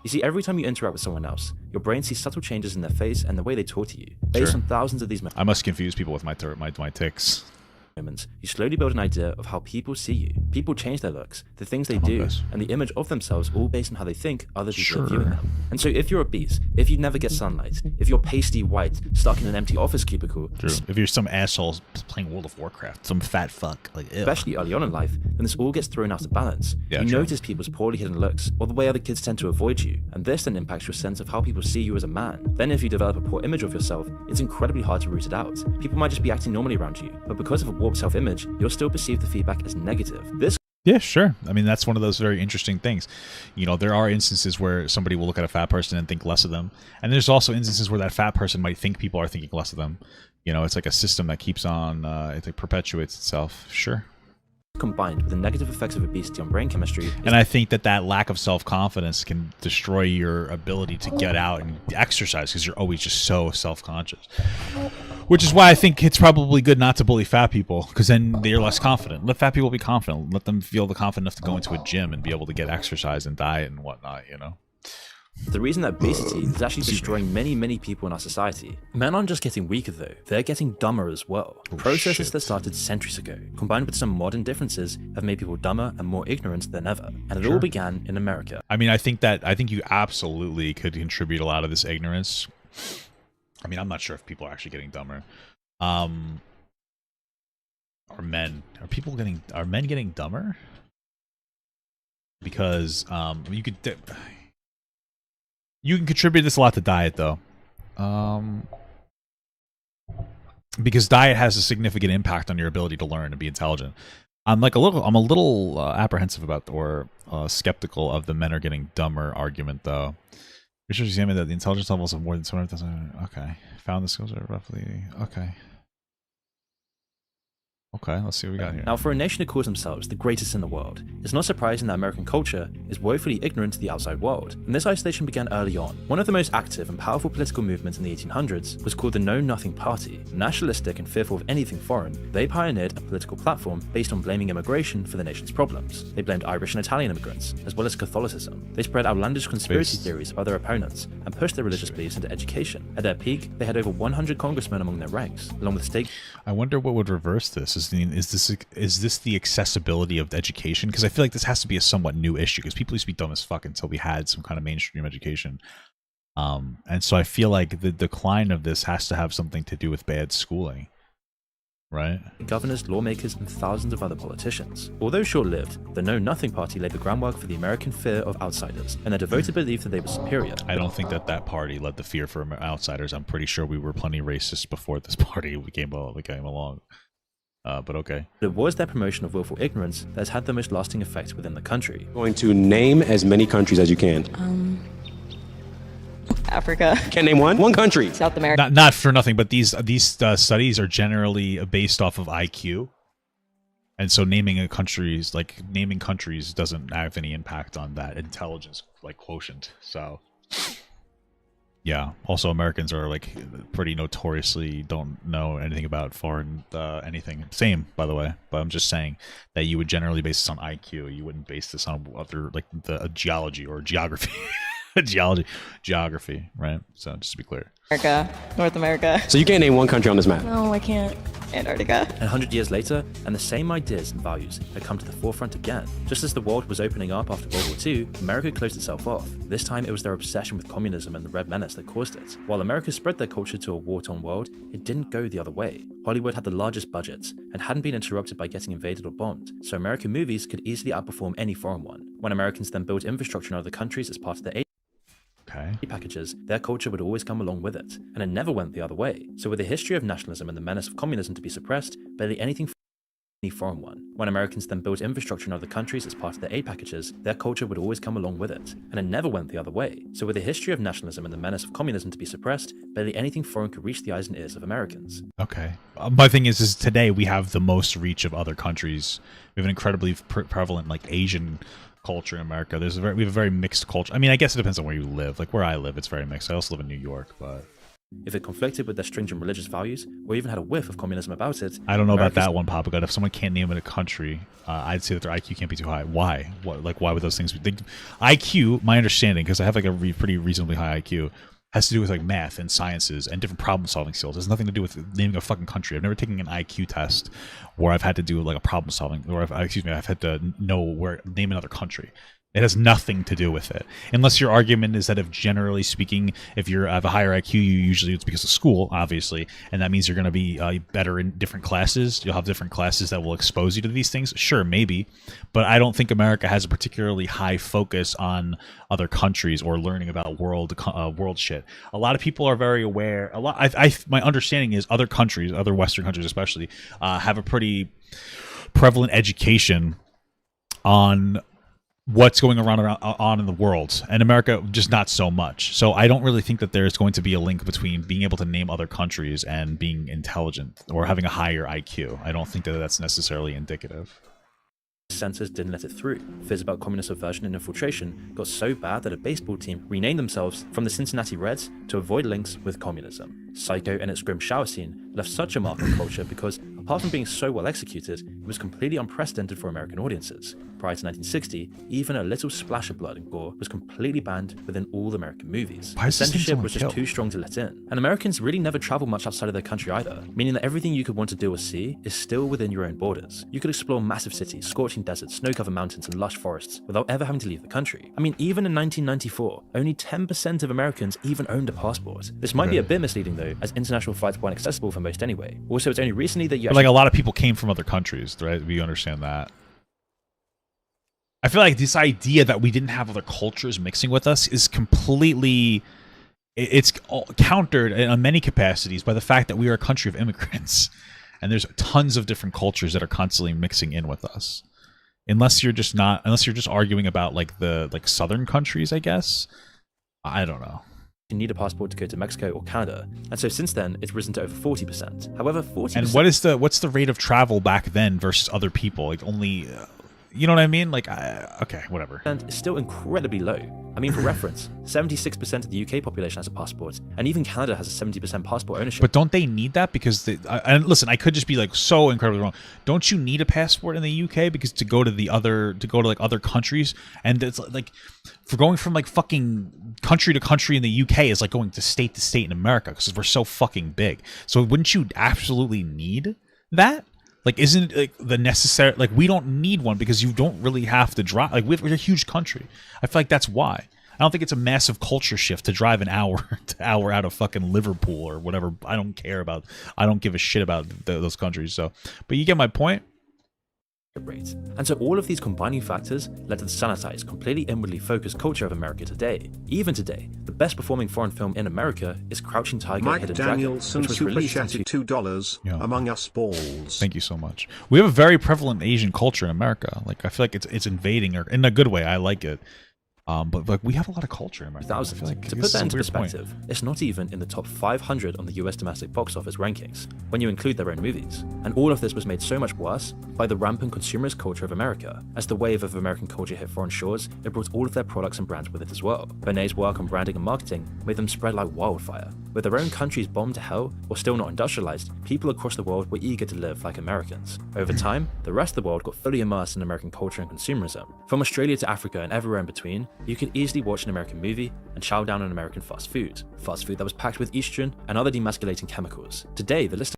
Speaker 2: You see, every time you interact with someone else, your brain sees subtle changes in their face and the way they talk to you. Based on thousands of these
Speaker 1: I must confuse people with my tics.
Speaker 2: You slowly build an idea of how people see you. People change their looks, the things they do, and the image of themselves, all based on how they think other people are viewing them. And so if you're obese, if you never get sunlight, if you're pasty white, stuck in an empty office cubicle,
Speaker 1: if you're some asshole playing World of Warcraft, some fat fuck, like ew.
Speaker 2: Especially early on in life, then this all gets thrown out of balance. You notice people's poorly hidden looks, or the way other kids tend to avoid you, and this then impacts your sense of how people see you as a man. Then if you develop a poor image of yourself, it's incredibly hard to root it out. People might just be acting normally around you, but because of a warped self-image, you'll still perceive the feedback as negative.
Speaker 1: Yeah, sure. I mean, that's one of those very interesting things. You know, there are instances where somebody will look at a fat person and think less of them. And there's also instances where that fat person might think people are thinking less of them. You know, it's like a system that keeps on, it perpetuates itself. Sure.
Speaker 2: Combined with the negative effects of obesity on brain chemistry.
Speaker 1: And I think that lack of self-confidence can destroy your ability to get out and exercise because you're always just so self-conscious. Which is why I think it's probably good not to bully fat people, because then they're less confident. Let fat people be confident. Let them feel the confident enough to go into a gym and be able to get exercise and diet and whatnot, you know?
Speaker 2: The reason that obesity is actually destroying many people in our society. Men aren't just getting weaker though, they're getting dumber as well. Processes that started centuries ago, combined with some modern differences, have made people dumber and more ignorant than ever. And it all began in America.
Speaker 1: I mean, I think you absolutely could contribute a lot of this ignorance. I mean, I'm not sure if people are actually getting dumber. Are men getting dumber? Because you can contribute this a lot to diet though. Because diet has a significant impact on your ability to learn and be intelligent. I'm a little apprehensive about or skeptical of the men are getting dumber argument though. Research examined that the intelligence levels of more than 200,000. Okay, found the skills are roughly okay. Okay, let's see what we got here.
Speaker 2: Now, for a nation that calls themselves the greatest in the world, it's not surprising that American culture is woefully ignorant to the outside world, and this isolation began early on. One of the most active and powerful political movements in the 1800s was called the Know Nothing Party. Nationalistic and fearful of anything foreign, they pioneered a political platform based on blaming immigration for the nation's problems. They blamed Irish and Italian immigrants, as well as Catholicism. They spread outlandish conspiracy theories about their opponents, and pushed their religious beliefs into education. At their peak, they had over 100 congressmen among their ranks, along with state...
Speaker 1: I wonder what would reverse this. Is this the accessibility of education? Because I feel like this has to be a somewhat new issue because people used to be dumb as fuck until we had some kind of mainstream education. And so I feel like the decline of this has to have something to do with bad schooling, right?
Speaker 2: Governors, lawmakers, and thousands of other politicians. Although short-lived, the Know Nothing Party laid the groundwork for the American fear of outsiders and their devoted belief that they were superior.
Speaker 1: I don't think that party led the fear for outsiders. I'm pretty sure we were plenty racist before this party came along. But okay.
Speaker 2: It was their promotion of willful ignorance that has had the most lasting effect within the country.
Speaker 5: Going to name as many countries as you can.
Speaker 6: Africa.
Speaker 5: Can't name one country.
Speaker 6: South America.
Speaker 1: Not for nothing, but these studies are generally based off of IQ, and so naming countries doesn't have any impact on that intelligence quotient. So. Yeah. Also, Americans are pretty notoriously don't know anything about foreign anything. Same, by the way. But I'm just saying that you would generally base this on IQ. You wouldn't base this on other the geology or geography, geography, right? So just to be clear.
Speaker 6: America, North America.
Speaker 5: So you can't name one country on this map.
Speaker 6: No, I can't. Antarctica.
Speaker 2: And 100 years later, and the same ideas and values had come to the forefront again. Just as the world was opening up after World War II, America closed itself off. This time it was their obsession with communism and the Red Menace that caused it. While America spread their culture to a war-torn world, it didn't go the other way. Hollywood had the largest budgets and hadn't been interrupted by getting invaded or bombed, so American movies could easily outperform any foreign one. When Americans then built infrastructure in other countries as part of their packages, their culture would always come along with it, and it never went the other way. So with the history of nationalism and the menace of communism to be suppressed, barely anything any foreign one. When Americans then built infrastructure in other countries as part of their aid packages, their culture would always come along with it, and it never went the other way. So with the history of nationalism and the menace of communism to be suppressed, barely anything foreign could reach the eyes and ears of Americans.
Speaker 1: Okay. My thing is today we have the most reach of other countries. We have an incredibly prevalent Asian culture in America. We have a very mixed culture. I mean, I guess it depends on where you live. Where I live, it's very mixed. I also live in New York, but
Speaker 2: if it conflicted with their stringent religious values, or even had a whiff of communism about it,
Speaker 1: I don't know about that one, Papa God. If someone can't name it a country, I'd say that their IQ can't be too high. Why? Why would those things be? IQ, my understanding, because I have a pretty reasonably high IQ, has to do with math and sciences and different problem solving skills. It has nothing to do with naming a fucking country. I've never taken an IQ test where I've had to do a problem solving, or I've had to name another country. It has nothing to do with it. Unless your argument is that generally speaking, if you have a higher IQ, it's because of school, obviously, and that means you're going to be better in different classes. You'll have different classes that will expose you to these things. Sure, maybe, but I don't think America has a particularly high focus on other countries or learning about world shit. A lot of people are very aware. My understanding is other countries, other Western countries especially, have a pretty prevalent education on what's going on in the world, and America just not so much. So I don't really think that there's going to be a link between being able to name other countries and being intelligent or having a higher IQ. I don't think that that's necessarily indicative.
Speaker 2: Censors didn't let it through. Fears about communist subversion and infiltration got so bad that a baseball team renamed themselves from the Cincinnati Reds to avoid links with communism. Psycho and its grim shower scene left such a mark on culture because, apart from being so well executed, it was completely unprecedented for American audiences. Prior to 1960, even a little splash of blood and gore was completely banned within all American movies.
Speaker 1: Why
Speaker 2: The
Speaker 1: is this thing
Speaker 2: censorship
Speaker 1: so
Speaker 2: was just
Speaker 1: killed?
Speaker 2: too strong to let in. And Americans really never traveled much outside of their country either, meaning that everything you could want to do or see is still within your own borders. You could explore massive cities, scorching deserts, snow-covered mountains, and lush forests without ever having to leave the country. I mean, even in 1994, only 10% of Americans even owned a passport. This might be a bit misleading though, as international flights weren't accessible for most anyway. Also, it's only recently that you
Speaker 1: But like a lot of people came from other countries, right? We understand that. I feel like this idea that we didn't have other cultures mixing with us is completely, it's countered in many capacities by the fact that we are a country of immigrants, and there's tons of different cultures that are constantly mixing in with us. Unless you're just arguing about like the southern countries, I guess. I don't know.
Speaker 2: you need a passport to go to Mexico or Canada, and so since then it's risen to over 40%. However, 40%.
Speaker 1: And what's the rate of travel back then versus other people? Like only, you know what I mean? Like, okay, whatever.
Speaker 2: And is still incredibly low. I mean, for reference, 76% of the UK population has a passport, and even Canada has a 70% passport ownership.
Speaker 1: But don't they need that? Because and listen, I could just be like so incredibly wrong. Don't you need a passport in the UK because to go to like other countries? And it's like for going from like fucking country to country in the UK is like going to state in America because we're so fucking big. So wouldn't you absolutely need that? Like, isn't it like the necessary? Like, we don't need one because you don't really have to drive. Like, we're a huge country. I feel like that's why. I don't think it's a massive culture shift to drive an hour out of fucking Liverpool or whatever. I don't care about. I don't give a shit about those countries. So, but you get my point.
Speaker 2: Rate. And so all of these combining factors led to the sanitized, completely inwardly focused culture of America today. Even today, the best performing foreign film in America is Crouching Tiger,
Speaker 4: Mike
Speaker 2: Hidden
Speaker 4: Danielson
Speaker 2: Dragon, which was
Speaker 4: super
Speaker 2: released in
Speaker 4: chatted $2
Speaker 1: Yeah.
Speaker 4: Among Us balls.
Speaker 1: Thank you so much. We have a very prevalent Asian culture in America. Like, I feel like it's invading, or in a good way. I like it. But like we have a lot of culture in America. I feel
Speaker 2: 2000.
Speaker 1: like
Speaker 2: To
Speaker 1: this
Speaker 2: put
Speaker 1: is
Speaker 2: that
Speaker 1: a
Speaker 2: into
Speaker 1: weird point.
Speaker 2: perspective, it's not even in the top 500 on the US domestic box office rankings, when you include their own movies. And all of this was made so much worse by the rampant consumerist culture of America. As the wave of American culture hit foreign shores, it brought all of their products and brands with it as well. Benet's work on branding and marketing made them spread like wildfire. With their own countries bombed to hell, or still not industrialized, people across the world were eager to live like Americans. Over time, the rest of the world got fully immersed in American culture and consumerism. From Australia to Africa and everywhere in between, you could easily watch an American movie and chow down on American fast food that was packed with estrogen and other demasculating chemicals. Today, the list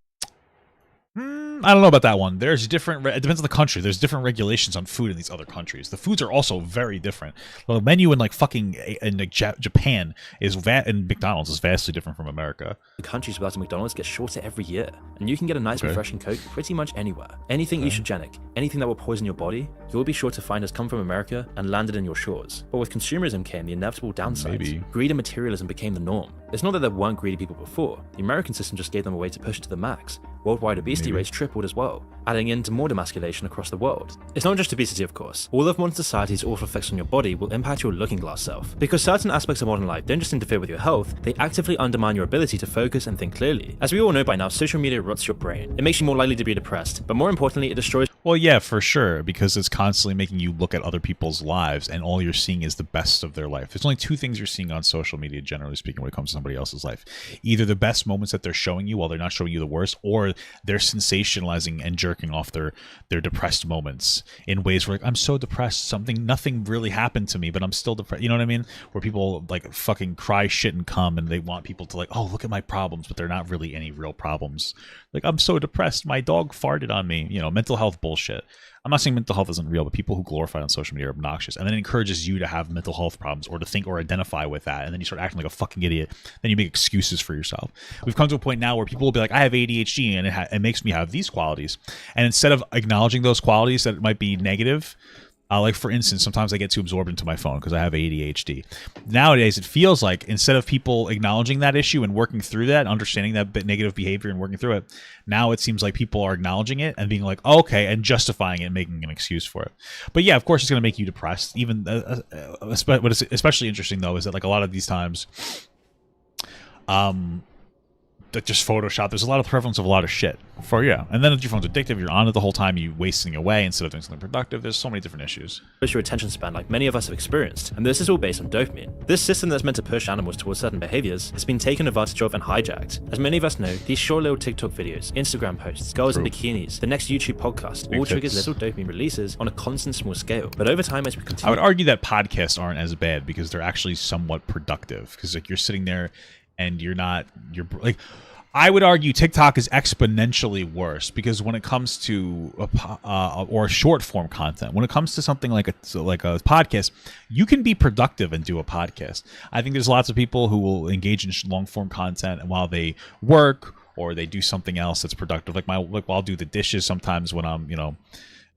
Speaker 1: I don't know about that one. There's different. It depends on the country. There's different regulations on food in these other countries. The foods are also very different. The menu in like fucking in like Japan and McDonald's is vastly different from America.
Speaker 2: of countries without a McDonald's gets shorter every year, and you can get a nice refreshing Coke pretty much anywhere. Anything estrogenic, anything that will poison your body, you'll be sure to find has come from America and landed in your shores. But with consumerism came the inevitable downsides.
Speaker 1: Maybe.
Speaker 2: Greed and materialism became the norm. It's not that there weren't greedy people before. The American system just gave them a way to push it to the max. Worldwide obesity rates tripled as well, adding into more demasculation across the world. It's not just obesity, of course. All of modern society's awful effects on your body will impact your looking glass self. Because certain aspects of modern life don't just interfere with your health, they actively undermine your ability to focus and think clearly. As we all know by now, social media rots your brain. It makes you more likely to be depressed, but more importantly, it destroys.
Speaker 1: Well, yeah, for sure, because it's constantly making you look at other people's lives, and all you're seeing is the best of their life. There's only two things you're seeing on social media, generally speaking, when it comes to somebody else's life. Either the best moments that they're showing you while they're not showing you the worst, or they're sensationalizing and jerking off their depressed moments in ways where, like, I'm so depressed, nothing really happened to me, but I'm still depressed. You know what I mean? Where people, like, fucking cry shit and come, and they want people to, like, oh, look at my problems, but they're not really any real problems. Like, I'm so depressed, my dog farted on me. You know, mental health bullshit. I'm not saying mental health isn't real, but people who glorify it on social media are obnoxious, and then it encourages you to have mental health problems or to think or identify with that, and then you start acting like a fucking idiot. Then you make excuses for yourself. We've come to a point now where people will be like, I have ADHD, and it makes me have these qualities. And instead of acknowledging those qualities that might be negative, like, for instance, sometimes I get too absorbed into my phone because I have ADHD. Nowadays, it feels like instead of people acknowledging that issue and working through that, understanding that negative behavior and working through it, now it seems like people are acknowledging it and being like, oh, okay, and justifying it and making an excuse for it. But yeah, of course, it's going to make you depressed. Even what is especially interesting, though, is that, like, a lot of these times, just Photoshop. There's a lot of prevalence of a lot of shit. And then if your phone's addictive, you're on it the whole time, you wasting away instead of doing something productive. There's so many different issues.
Speaker 2: Push your attention span like many of us have experienced, and this is all based on dopamine. This system that's meant to push animals towards certain behaviors has been taken advantage of and hijacked. As many of us know, these short little TikTok videos, Instagram posts, girls in bikinis, the next YouTube podcast, all triggers little dopamine releases on a constant small scale. But over time, as we continue,
Speaker 1: I would argue that podcasts aren't as bad because they're actually somewhat productive. Because like you're sitting there and you're like, I would argue TikTok is exponentially worse because when it comes to or short form content, when it comes to something like a podcast, you can be productive and do a podcast. I think there's lots of people who will engage in long form content while they work or they do something else that's productive. Like I'll do the dishes sometimes when I'm,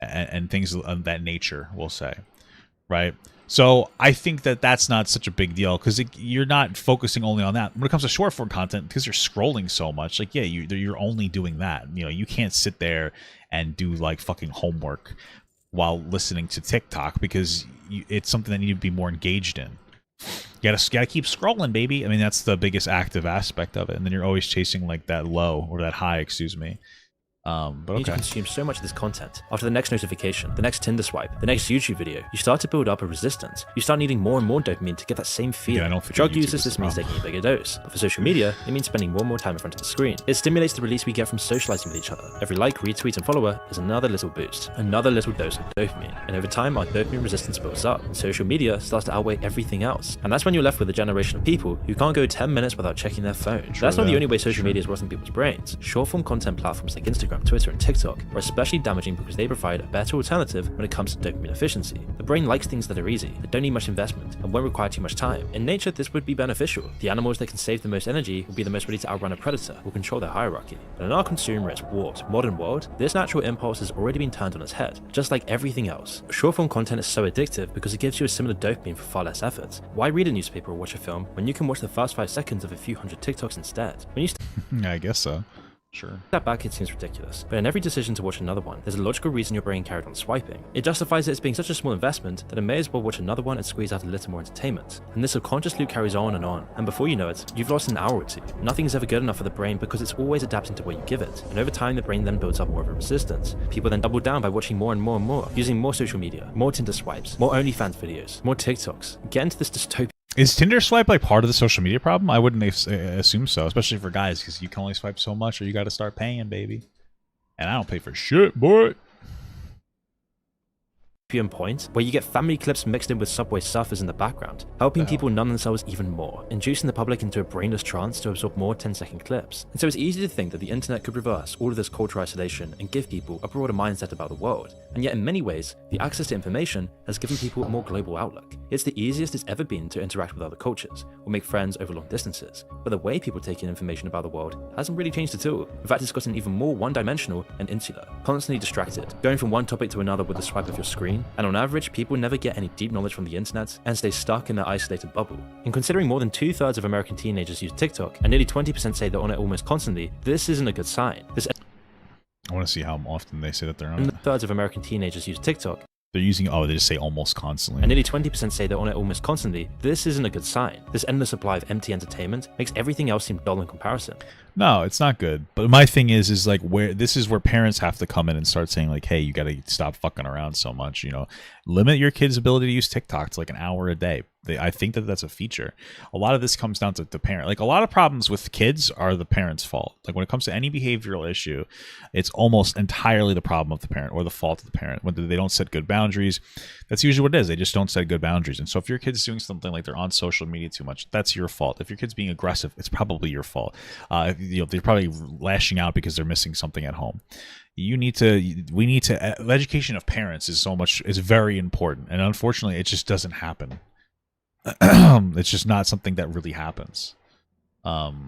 Speaker 1: and things of that nature, we'll say, right? So I think that that's not such a big deal because you're not focusing only on that. When it comes to short form content, because you're scrolling so much, like, yeah, you're only doing that. You can't sit there and do like fucking homework while listening to TikTok because it's something that you need to be more engaged in. You gotta keep scrolling, baby. I mean, that's the biggest active aspect of it. And then you're always chasing like that low or that high, excuse me. But
Speaker 2: you need to consume so much of this content. After the next notification, the next Tinder swipe, the next YouTube video, you start to build up a resistance. You start needing more and more dopamine to get that same feeling.
Speaker 1: Yeah,
Speaker 2: for drug users, this means taking a bigger dose. But for social media, it means spending more and more time in front of the screen. It stimulates the release we get from socializing with each other. Every like, retweet, and follower is another little boost, another little dose of dopamine. And over time, our dopamine resistance builds up. And social media starts to outweigh everything else. And that's when you're left with a generation of people who can't go 10 minutes without checking their phone. That's not the only way social media is rotting people's brains. Short-form content platforms like Instagram, Twitter, and TikTok are especially damaging because they provide a better alternative when it comes to dopamine efficiency. The brain likes things that are easy, that don't need much investment, and won't require too much time. In nature, this would be beneficial. The animals that can save the most energy will be the most ready to outrun a predator or control their hierarchy. But in our consumerist, warped, modern world, this natural impulse has already been turned on its head, just like everything else. Short-form content is so addictive because it gives you a similar dopamine for far less effort. Why read a newspaper or watch a film when you can watch the first 5 seconds of a few hundred TikToks instead? When you
Speaker 1: I guess so. Sure.
Speaker 2: Step back, it seems ridiculous, but in every decision to watch another one, there's a logical reason your brain carried on swiping. It justifies it as being such a small investment that it may as well watch another one and squeeze out a little more entertainment. And this subconscious loop carries on, and before you know it, you've lost an hour or two. Nothing is ever good enough for the brain because it's always adapting to what you give it, and over time the brain then builds up more of a resistance. People then double down by watching more and more and more, using more social media, more Tinder swipes, more OnlyFans videos, more TikToks. Get into this dystopian.
Speaker 1: Is Tinder swipe like part of the social media problem? I wouldn't assume so, especially for guys, because you can only swipe so much or you got to start paying, baby. And I don't pay for shit, boy.
Speaker 2: Point where you get family clips mixed in with Subway surfers in the background, helping people numb themselves even more, inducing the public into a brainless trance to absorb more 10-second clips. And so it's easy to think that the internet could reverse all of this cultural isolation and give people a broader mindset about the world. And yet in many ways, the access to information has given people a more global outlook. It's the easiest it's ever been to interact with other cultures, or make friends over long distances. But the way people take in information about the world hasn't really changed at all. In fact, it's gotten even more one-dimensional and insular, constantly distracted, going from one topic to another with a swipe of your screen. And on average, people never get any deep knowledge from the internet and stay stuck in their isolated bubble. And considering more than 2/3 of American teenagers use TikTok, and nearly 20% say they're on it almost constantly, this isn't a good sign.
Speaker 1: I want to see how often they say that they're on it.
Speaker 2: 2/3 of American teenagers use TikTok.
Speaker 1: They're using, they just say almost constantly.
Speaker 2: And nearly 20% say they're on it almost constantly. This isn't a good sign. This endless supply of empty entertainment makes everything else seem dull in comparison.
Speaker 1: No, it's not good. But my thing is like this is where parents have to come in and start saying like, hey, you got to stop fucking around so much. Limit your kid's ability to use TikTok to like an hour a day. I think that that's a feature. A lot of this comes down to the parent. Like a lot of problems with kids are the parent's fault. Like when it comes to any behavioral issue, it's almost entirely the problem of the parent or the fault of the parent. When they don't set good boundaries, that's usually what it is. They just don't set good boundaries. And so if your kid's doing something like they're on social media too much, that's your fault. If your kid's being aggressive, it's probably your fault. They're probably lashing out because they're missing something at home. Education of parents is very important. And unfortunately, it just doesn't happen. It's just not something that really happens.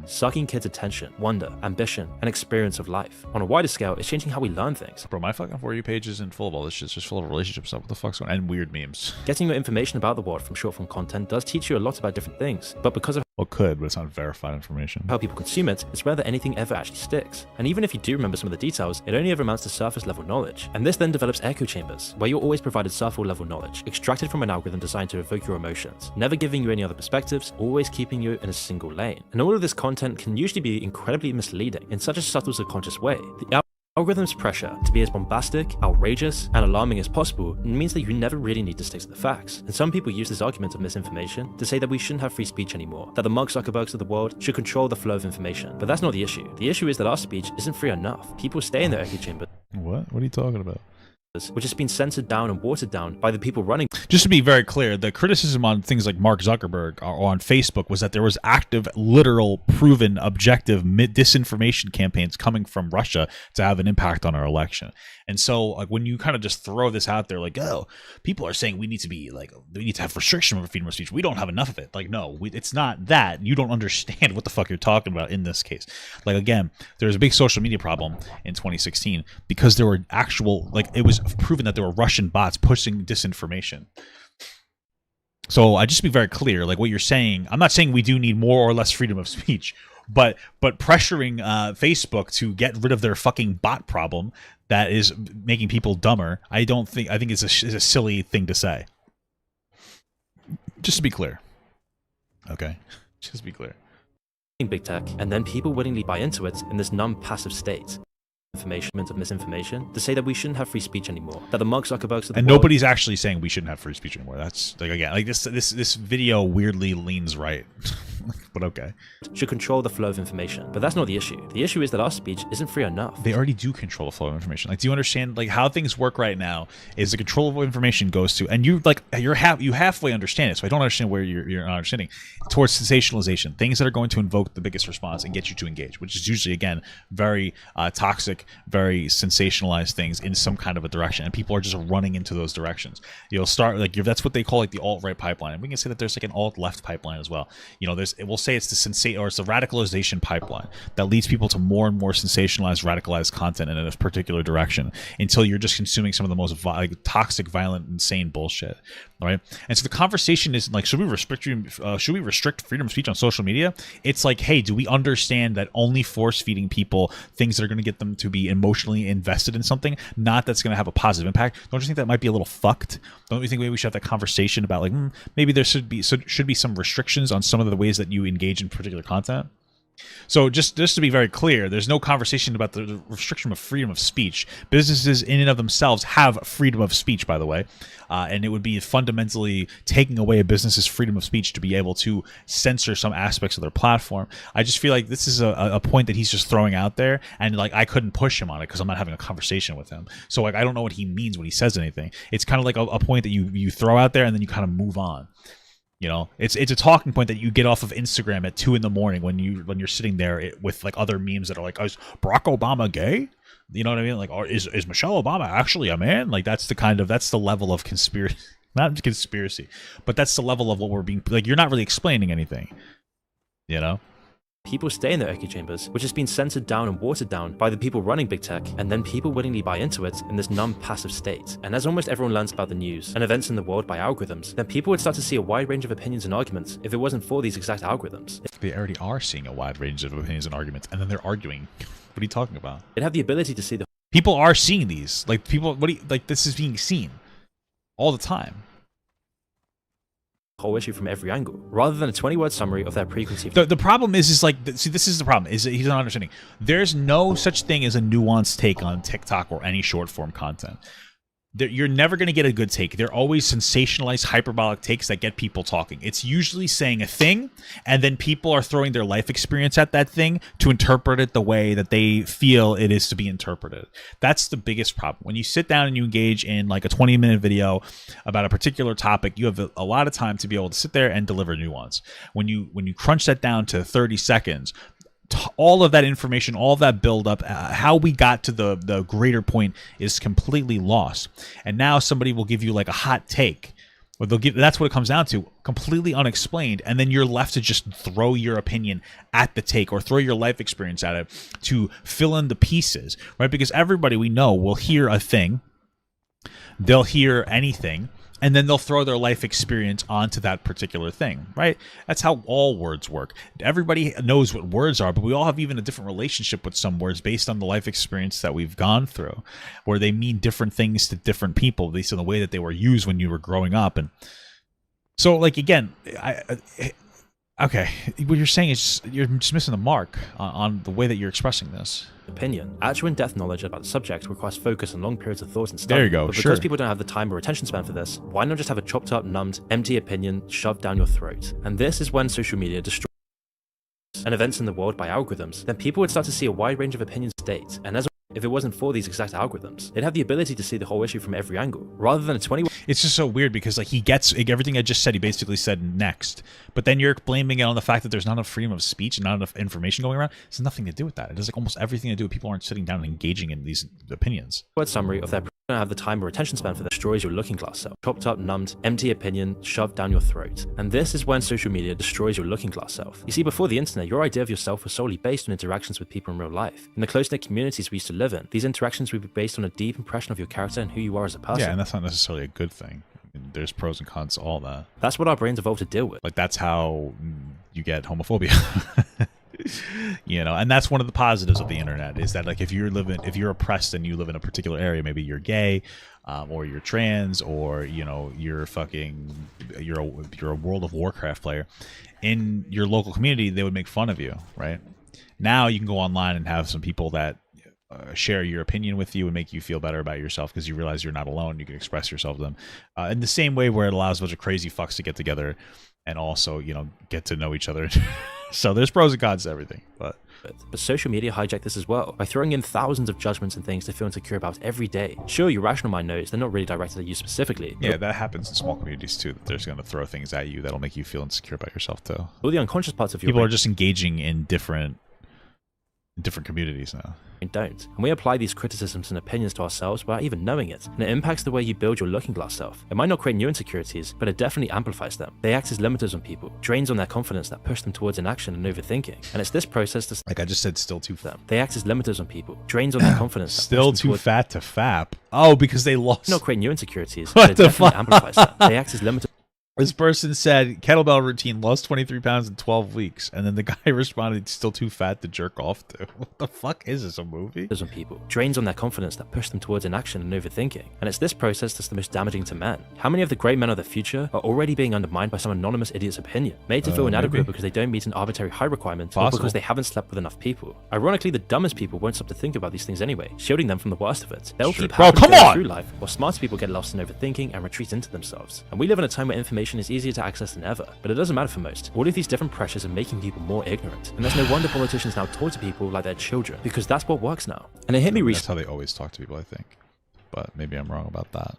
Speaker 2: Sucking kids' attention, wonder, ambition, and experience of life. On a wider scale, it's changing how we learn things.
Speaker 1: Bro, my fucking For You page isn't full of all this shit. It's just full of relationship stuff. What the fuck's going on? And weird memes.
Speaker 2: Getting your information about the world from short-form content does teach you a lot about different things, but because of
Speaker 1: Well, could, but it's not verified information.
Speaker 2: how people consume it, it's whether anything ever actually sticks. And even if you do remember some of the details, it only ever amounts to surface level knowledge. And this then develops echo chambers, where you're always provided surface level knowledge, extracted from an algorithm designed to evoke your emotions, never giving you any other perspectives, always keeping you in a single lane. And all of this content can usually be incredibly misleading in such a subtle subconscious way. The algorithm's pressure to be as bombastic, outrageous, and alarming as possible means that you never really need to stick to the facts. And some people use this argument of misinformation to say that we shouldn't have free speech anymore, that the Mark Zuckerbergs of the world should control the flow of information. But that's not the issue. The issue is that our speech isn't free enough. People stay in their echo chamber.
Speaker 1: What? What are you talking about?
Speaker 2: Which has been censored down and watered down by the people running.
Speaker 1: Just to be very clear, the criticism on things like Mark Zuckerberg or on Facebook was that there was active, literal, proven, objective disinformation campaigns coming from Russia to have an impact on our election. And so, like, when you kind of just throw this out there, like, oh, people are saying we need to have restriction of freedom of speech. We don't have enough of it. Like, no, it's not that. You don't understand what the fuck you're talking about in this case. Like, again, there was a big social media problem in 2016 because there were actual, like, it was proven that there were Russian bots pushing disinformation. So I just be very clear, like what you're saying, I'm not saying we do need more or less freedom of speech, but pressuring Facebook to get rid of their fucking bot problem that is making people dumber, I think it's a silly thing to say. Just to be clear. Okay. Just to be clear.
Speaker 2: Big tech, and then people willingly buy into it in this numb passive state. Information of misinformation to say that we shouldn't have free speech anymore, that the Mark Zuckerbergs of the
Speaker 1: and
Speaker 2: world
Speaker 1: nobody's actually saying we shouldn't have free speech anymore. That's like, again, like this video weirdly leans right. But okay,
Speaker 2: should control the flow of information. But that's not the issue. The issue is that our speech isn't free enough.
Speaker 1: They already do control the flow of information. Like, do you understand like how things work right now is the control of what information goes to, and you halfway understand it. So I don't understand where you're not understanding towards sensationalization, things that are going to invoke the biggest response and get you to engage, which is usually, again, very toxic, very sensationalized things in some kind of a direction, and people are just running into those directions. You'll start like that's what they call like the alt-right pipeline, and we can say that there's like an alt-left pipeline as well. You know, we'll say it's the it's the radicalization pipeline that leads people to more and more sensationalized, radicalized content in a particular direction until you're just consuming some of the most toxic, violent, insane bullshit. Right? And so the conversation is like, should we restrict freedom of speech on social media? It's like, hey, do we understand that only force feeding people things that are going to get them to be emotionally invested in something, not that's going to have a positive impact? Don't you think that might be a little fucked? Don't you think maybe we should have that conversation about like maybe there should be some restrictions on some of the ways that you engage in particular content? So just to be very clear, there's no conversation about the restriction of freedom of speech. Businesses in and of themselves have freedom of speech, by the way, and it would be fundamentally taking away a business's freedom of speech to be able to censor some aspects of their platform. I just feel like this is a point that he's just throwing out there, and like I couldn't push him on it because I'm not having a conversation with him. So like I don't know what he means when he says anything. It's kind of like a point that you throw out there and then you kind of move on. You know, it's a talking point that you get off of Instagram at 2 a.m. when you're sitting there with like other memes that are like, is Barack Obama gay? You know what I mean? Like, or is Michelle Obama actually a man? Like that's the level of conspiracy, not conspiracy, but that's the level of what we're being like. You're not really explaining anything, you know.
Speaker 2: People stay in their echo chambers, which has been censored down and watered down by the people running big tech, and then people willingly buy into it in this numb passive state. And as almost everyone learns about the news and events in the world by algorithms, then people would start to see a wide range of opinions and arguments if it wasn't for these exact algorithms.
Speaker 1: They already are seeing a wide range of opinions and arguments, and then they're arguing. What are you talking about?
Speaker 2: They'd have the ability to see the
Speaker 1: people are seeing these. Like people, this is being seen all the time.
Speaker 2: Whole issue from every angle, rather than a 20-word summary of their preconceived.
Speaker 1: The problem is like, see, this is the problem, is that he's not understanding. There's no such thing as a nuanced take on TikTok or any short-form content. You're never going to get a good take. They're always sensationalized, hyperbolic takes that get people talking. It's usually saying a thing, and then people are throwing their life experience at that thing to interpret it the way that they feel it is to be interpreted. That's the biggest problem. When you sit down and you engage in like a 20-minute video about a particular topic, you have a lot of time to be able to sit there and deliver nuance. When you crunch that down to 30 seconds, all of that information, all of that buildup, how we got to the greater point is completely lost. And now somebody will give you like a hot take, or that's what it comes down to, completely unexplained, and then you're left to just throw your opinion at the take or throw your life experience at it to fill in the pieces, right? Because everybody we know will hear a thing, they'll hear anything, and then they'll throw their life experience onto that particular thing, right? That's how all words work. Everybody knows what words are, but we all have even a different relationship with some words based on the life experience that we've gone through, where they mean different things to different people based on the way that they were used when you were growing up. And so, like, again, okay, what you're saying is you're just missing the mark on the way that you're expressing this.
Speaker 2: Opinion. Actual in-depth knowledge about the subject requires focus and long periods of thought and study.
Speaker 1: There you go,
Speaker 2: But because
Speaker 1: sure.
Speaker 2: people don't have the time or attention span for this, why not just have a chopped up, numbed, empty opinion shoved down your throat? And this is when social media destroys and events in the world by algorithms. Then people would start to see a wide range of opinions state, and as if it wasn't for these exact algorithms, they'd have the ability to see the whole issue from every angle, rather than a 20.
Speaker 1: It's just so weird because, like, he gets like, everything I just said, he basically said next. But then you're blaming it on the fact that there's not enough freedom of speech and not enough information going around. It's nothing to do with that. It has like almost everything to do with people aren't sitting down and engaging in these opinions.
Speaker 2: Word summary of their don't have the time or attention span for that destroys your looking glass self. Chopped up, numbed, empty opinion shoved down your throat. And this is when social media destroys your looking glass self. You see, before the internet, your idea of yourself was solely based on interactions with people in real life. In the close-knit communities we used to live in, these interactions would be based on a deep impression of your character and who you are as a person.
Speaker 1: Yeah, and that's not necessarily a good thing. I mean, there's pros and cons to all that.
Speaker 2: That's what our brains evolved to deal with.
Speaker 1: Like, that's how you get homophobia. You know, and that's one of the positives of the internet is that, like, if you're oppressed and you live in a particular area, maybe you're gay, or you're trans, or, you know, you're a World of Warcraft player, in your local community, they would make fun of you, right? Now you can go online and have some people that share your opinion with you and make you feel better about yourself because you realize you're not alone. You can express yourself to them in the same way where it allows a bunch of crazy fucks to get together and also, you know, get to know each other. So there's pros and cons to everything, but
Speaker 2: social media hijacked this as well by throwing in thousands of judgments and things to feel insecure about every day. Sure, your rational mind knows they're not really directed at you specifically.
Speaker 1: Yeah, that happens in small communities too. That there's going to throw things at you that'll make you feel insecure about yourself too.
Speaker 2: All the unconscious parts of your
Speaker 1: people
Speaker 2: brain
Speaker 1: are just engaging in different communities now.
Speaker 2: Don't. And we apply these criticisms and opinions to ourselves without even knowing it, and it impacts the way you build your looking glass self. It might not create new insecurities, but it definitely amplifies them. They act as limiters on people, drains on their confidence that push them towards inaction and overthinking. And it's this process that,
Speaker 1: like I just said, still too fat.
Speaker 2: They act as limiters on people, drains on their confidence that
Speaker 1: Still
Speaker 2: push them
Speaker 1: too fat to fap. Oh, because they lost.
Speaker 2: not create new insecurities,
Speaker 1: What
Speaker 2: but it
Speaker 1: the
Speaker 2: definitely
Speaker 1: fuck?
Speaker 2: amplifies them. They act as limiters
Speaker 1: This person said kettlebell routine, lost 23 pounds in 12 weeks. And then the guy responded, still too fat to jerk off to. What the fuck is this, a movie?
Speaker 2: on people, drains on their confidence that push them towards inaction and overthinking. And it's this process that's the most damaging to men. How many of the great men of the future are already being undermined by some anonymous idiot's opinion, made to feel inadequate
Speaker 1: maybe.
Speaker 2: because they don't meet an arbitrary height requirement or
Speaker 1: Possible.
Speaker 2: because they haven't slept with enough people? Ironically, the dumbest people won't stop to think about these things anyway, shielding them from the worst of it. They'll
Speaker 1: Sure.
Speaker 2: keep
Speaker 1: Bro,
Speaker 2: happily
Speaker 1: come
Speaker 2: going
Speaker 1: on!
Speaker 2: through life, while smarter people get lost in overthinking and retreat into themselves. And we live in a time where information is easier to access than ever, but it doesn't matter for most. All of these different pressures are making people more ignorant, and there's no wonder politicians now talk to people like they're children, because that's what works now. And it hit me
Speaker 1: That's how they always talk to people, I think. But maybe I'm wrong about that.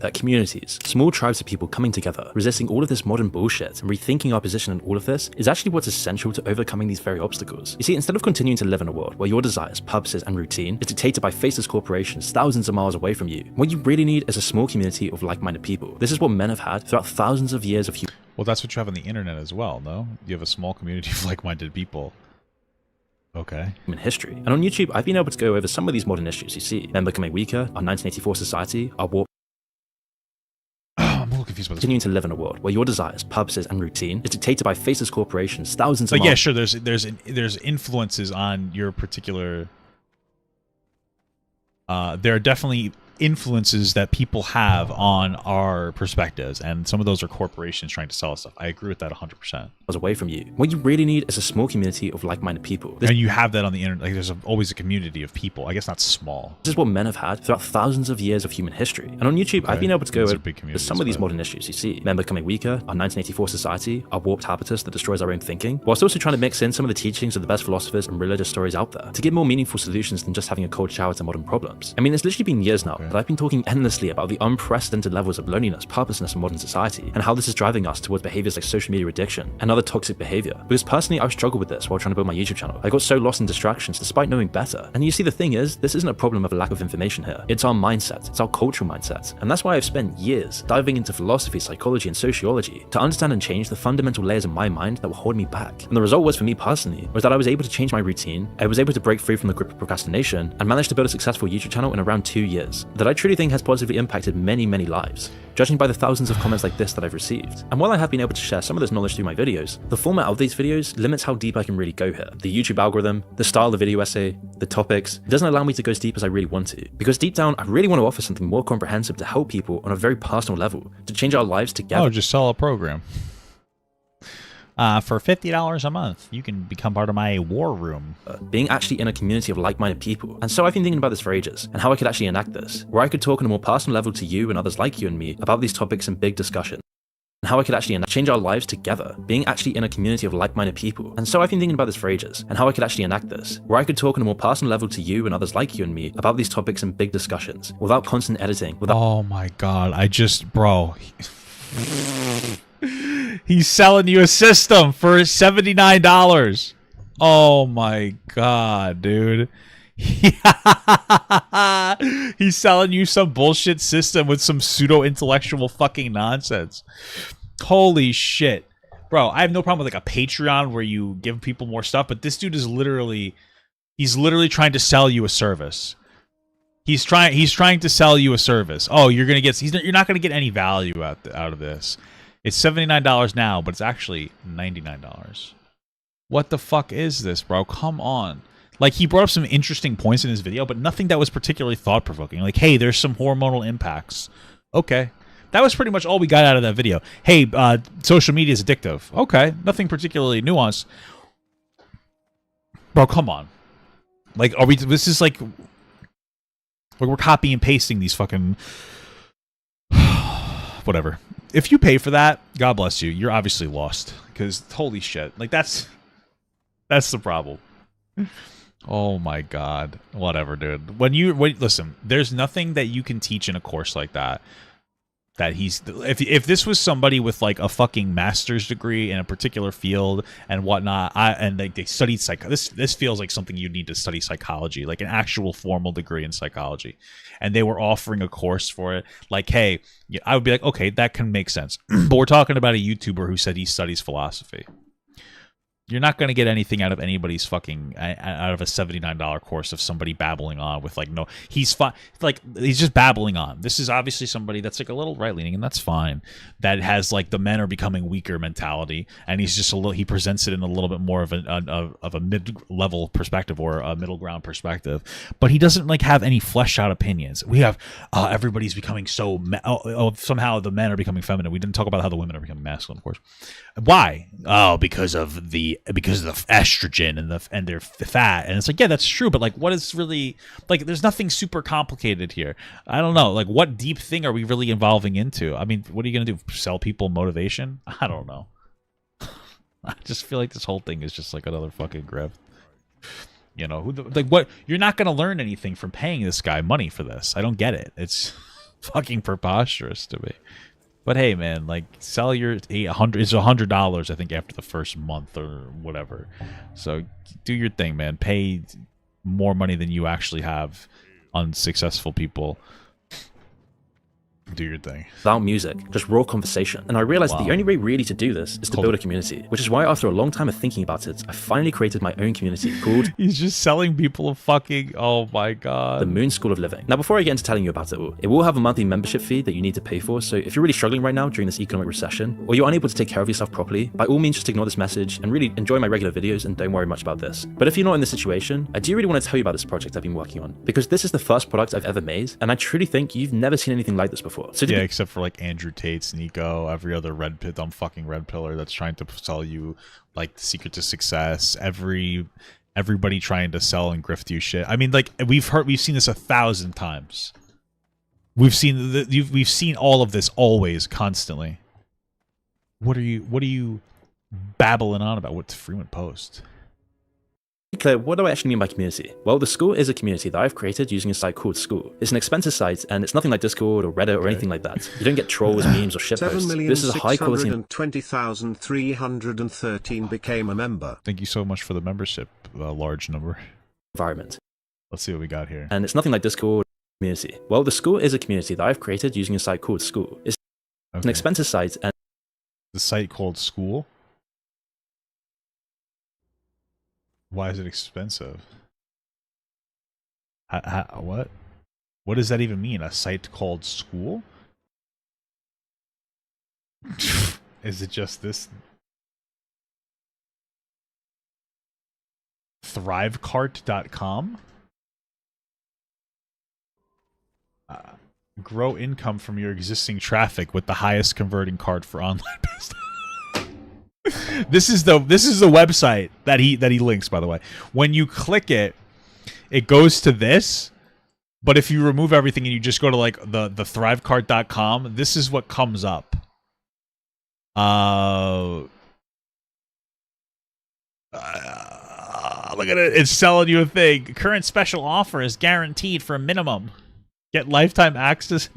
Speaker 2: that communities, small tribes of people coming together, resisting all of this modern bullshit and rethinking our position in all of this is actually what's essential to overcoming these very obstacles. You see, instead of continuing to live in a world where your desires, purposes, and routine is dictated by faceless corporations thousands of miles away from you, what you really need is a small community of like-minded people. This is what men have had throughout thousands of years of
Speaker 1: Well, that's what you have on the internet as well, no? You have a small community of like-minded people. Okay.
Speaker 2: human history. And on YouTube, I've been able to go over some of these modern issues you see. Men becoming weaker, our 1984 society, our war
Speaker 1: I'm a little confused about this.
Speaker 2: continuing to live in a world where your desires, purposes, and routine is dictated by faceless corporations thousands of
Speaker 1: But yeah,
Speaker 2: miles.
Speaker 1: sure, there's influences on your particular... there are definitely influences that people have on our perspectives, and some of those are corporations trying to sell us stuff. I agree with that 100%.
Speaker 2: Away from you. What you really need is a small community of like-minded people. This
Speaker 1: And you have that on the internet. Like, there's always a community of people. I guess not small.
Speaker 2: is what men have had throughout thousands of years of human history. And on YouTube, I've
Speaker 1: Okay.
Speaker 2: been able to go
Speaker 1: These are
Speaker 2: over
Speaker 1: big communities,
Speaker 2: some of these
Speaker 1: but-
Speaker 2: modern issues you see. Men becoming weaker, our 1984 society, our warped habitus that destroys our own thinking, whilst also trying to mix in some of the teachings of the best philosophers and religious stories out there to give more meaningful solutions than just having a cold shower to modern problems. I mean, it's literally been years now that I've been talking endlessly about the unprecedented levels of loneliness, purposelessness in modern society, and how this is driving us towards behaviors like social media addiction and other toxic behavior. Because personally, I've struggled with this while trying to build my YouTube channel. I got so lost in distractions despite knowing better. And you see, the thing is, this isn't a problem of a lack of information here. It's our mindset. It's our cultural mindset. And that's why I've spent years diving into philosophy, psychology, and sociology to understand and change the fundamental layers of my mind that were holding me back. And the result was, for me personally, was that I was able to change my routine, I was able to break free from the grip of procrastination, and managed to build a successful YouTube channel in around 2 years. that I truly think has positively impacted many, many lives, judging by the thousands of comments like this that I've received. And while I have been able to share some of this knowledge through my videos, the format of these videos limits how deep I can really go here. The YouTube algorithm, the style of the video essay, the topics, it doesn't allow me to go as deep as I really want to. Because deep down, I really want to offer something more comprehensive to help people on a very personal level, to change our lives together.
Speaker 1: Oh, just sell a program. For $50 a month, you can become part of my war room.
Speaker 2: Being actually in a community of like-minded people. And so I've been thinking about this for ages, and how I could actually enact this, where I could talk on a more personal level to you and others like you and me about these topics in big discussions. And how I could actually change our lives together, being actually in a community of like-minded people. And so I've been thinking about this for ages, and how I could actually enact this, where I could talk on a more personal level to you and others like you and me about these topics in big discussions, without constant editing, without—
Speaker 1: Oh my god, bro. He's selling you a system for $79. Oh my god, dude. He's selling you some bullshit system with some pseudo-intellectual fucking nonsense. Holy shit. Bro, I have no problem with like a Patreon where you give people more stuff, but this dude is literally trying to sell you a service. He's trying to sell you a service. Oh, you're not gonna get any value out of this. It's $79 now, but it's actually $99. What the fuck is this, bro? Come on. Like, he brought up some interesting points in his video, but nothing that was particularly thought-provoking. Like, hey, there's some hormonal impacts. Okay. That was pretty much all we got out of that video. Hey, social media is addictive. Okay. Nothing particularly nuanced. Bro, come on. Like, this is like we're copy and pasting these fucking whatever. If you pay for that, God bless you. You're obviously lost, because holy shit, like that's the problem. Oh my god, whatever, dude. Listen, there's nothing that you can teach in a course like that. If this was somebody with like a fucking master's degree in a particular field and whatnot, they studied this feels like something you'd need to study psychology, like an actual formal degree in psychology, and they were offering a course for it. Like, hey, I would be like, okay, that can make sense. But we're talking about a YouTuber who said he studies philosophy. You're not going to get anything out of anybody's fucking out of a $79 course of somebody babbling on with like he's just babbling on. This is obviously somebody that's like a little right leaning, and that's fine. That has like the men are becoming weaker mentality, and he's just he presents it in a little bit more of a mid-level perspective or a middle ground perspective. But he doesn't like have any fleshed out opinions. We have everybody's becoming so somehow the men are becoming feminine. We didn't talk about how the women are becoming masculine, of course. Why? Oh, because of the estrogen and their fat. And it's like, yeah, that's true, but like, what is really like? There's nothing super complicated here. I don't know. Like, what deep thing are we really evolving into? I mean, what are you gonna do? Sell people motivation? I don't know. I just feel like this whole thing is just like another fucking grift. You know, what? You're not gonna learn anything from paying this guy money for this. I don't get it. It's fucking preposterous to me. But hey, man, like, sell your $800. It's $100, I think, after the first month or whatever. So do your thing, man. Pay more money than you actually have on successful people. Do your thing.
Speaker 2: Without music, just raw conversation. And I realized that the only way really to do this is to build a community, which is why after a long time of thinking about it, I finally created my own community called—
Speaker 1: He's just selling people a fucking— oh my god.
Speaker 2: The Moon School of Living. Now, before I get into telling you about it will have a monthly membership fee that you need to pay for, so if you're really struggling right now during this economic recession, or you're unable to take care of yourself properly, by all means just ignore this message and really enjoy my regular videos and don't worry much about this. But if you're not in this situation, I do really want to tell you about this project I've been working on, because this is the first product I've ever made, and I truly think you've never seen anything like this before. So
Speaker 1: yeah, except for like Andrew Tate's, Nico, every other dumb fucking red pillar that's trying to sell you like the secret to success. Everybody trying to sell and grift you shit. I mean, like, we've seen this 1,000 times. We've seen all of this always, constantly. What are you babbling on about? What's Freeman Post?
Speaker 2: Clear, what do I actually mean by community? Well, the school is a community that I've created using a site called School. It's an expensive site, and it's nothing like Discord or Reddit or anything like that. You don't get trolls, memes, or shitposts. This is a high quality—
Speaker 4: 7,620,313 became a member.
Speaker 1: Thank you so much for the membership, large number.
Speaker 2: Environment.
Speaker 1: Let's see what we got here.
Speaker 2: And it's nothing like Discord community. Well, the school is a community that I've created using a site called School. It's an expensive site, and
Speaker 1: the site called School? Why is it expensive? What? What does that even mean? A site called school? Is it just this? Thrivecart.com? Grow income from your existing traffic with the highest converting cart for online business. This is the website that he links, by the way. When you click it, it goes to this. But if you remove everything and you just go to like the thrivecart.com, this is what comes up. Look at it. It's selling you a thing. Current special offer is guaranteed for a minimum. Get lifetime access.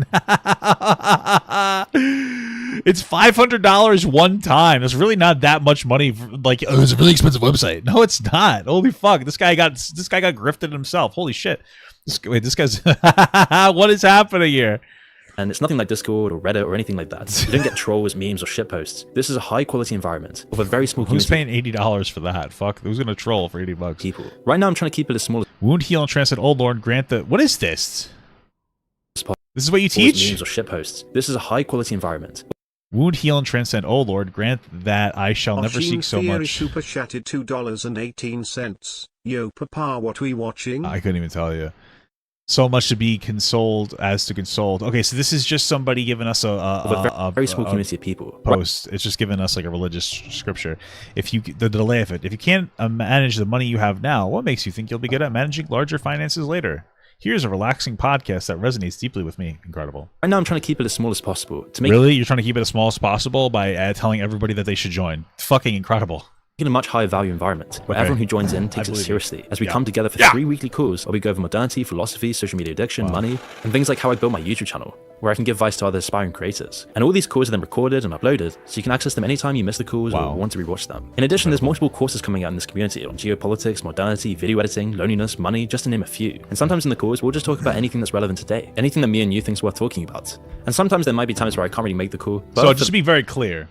Speaker 1: It's $500 one time. That's really not that much money. Like, oh, it's a really expensive website. No, it's not. Holy fuck! This guy got grifted himself. Holy shit! This guy's. What is happening here?
Speaker 2: And it's nothing like Discord or Reddit or anything like that. You don't get trolls, memes, or shitposts. This is a high-quality environment of a very small community.
Speaker 1: Who's paying $80 for that? Fuck, who's gonna troll for $80?
Speaker 2: People. Right now, I'm trying to keep it as small as
Speaker 1: Wound, heal, and transcend. Oh Lord, grant the. What is this? This is what you teach?
Speaker 2: Memes or shitposts. This is a high-quality environment.
Speaker 1: Wound, heal, and transcend. Oh Lord, grant that I shall never seek so much.
Speaker 4: Super chatted $2.18. Yo, Papa, what we watching?
Speaker 1: I couldn't even tell you. So much to be consoled as to console. Okay, so this is just somebody giving us a
Speaker 2: very small community of people.
Speaker 1: Post. It's just giving us like a religious scripture. If you the delay of it, if you can't manage the money you have now, what makes you think you'll be good at managing larger finances later? Here's a relaxing podcast that resonates deeply with me. Incredible.
Speaker 2: Right now, I'm trying to keep it as small as possible. To make
Speaker 1: really, you're trying to keep it as small as possible by telling everybody that they should join. Fucking incredible.
Speaker 2: In a much higher value environment where everyone who joins in takes it seriously as we come together for 3 weekly calls where we go over modernity, philosophy, social media addiction, money, and things like how I built my YouTube channel, where I can give advice to other aspiring creators. And all these calls are then recorded and uploaded so you can access them anytime you miss the calls or want to rewatch them. In addition, there's multiple courses coming out in this community on geopolitics, modernity, video editing, loneliness, money, just to name a few. And sometimes in the calls we'll just talk about anything that's relevant today, anything that me and you think's worth talking about. And sometimes there might be times where I can't really make the call. But
Speaker 1: so just to be very clear,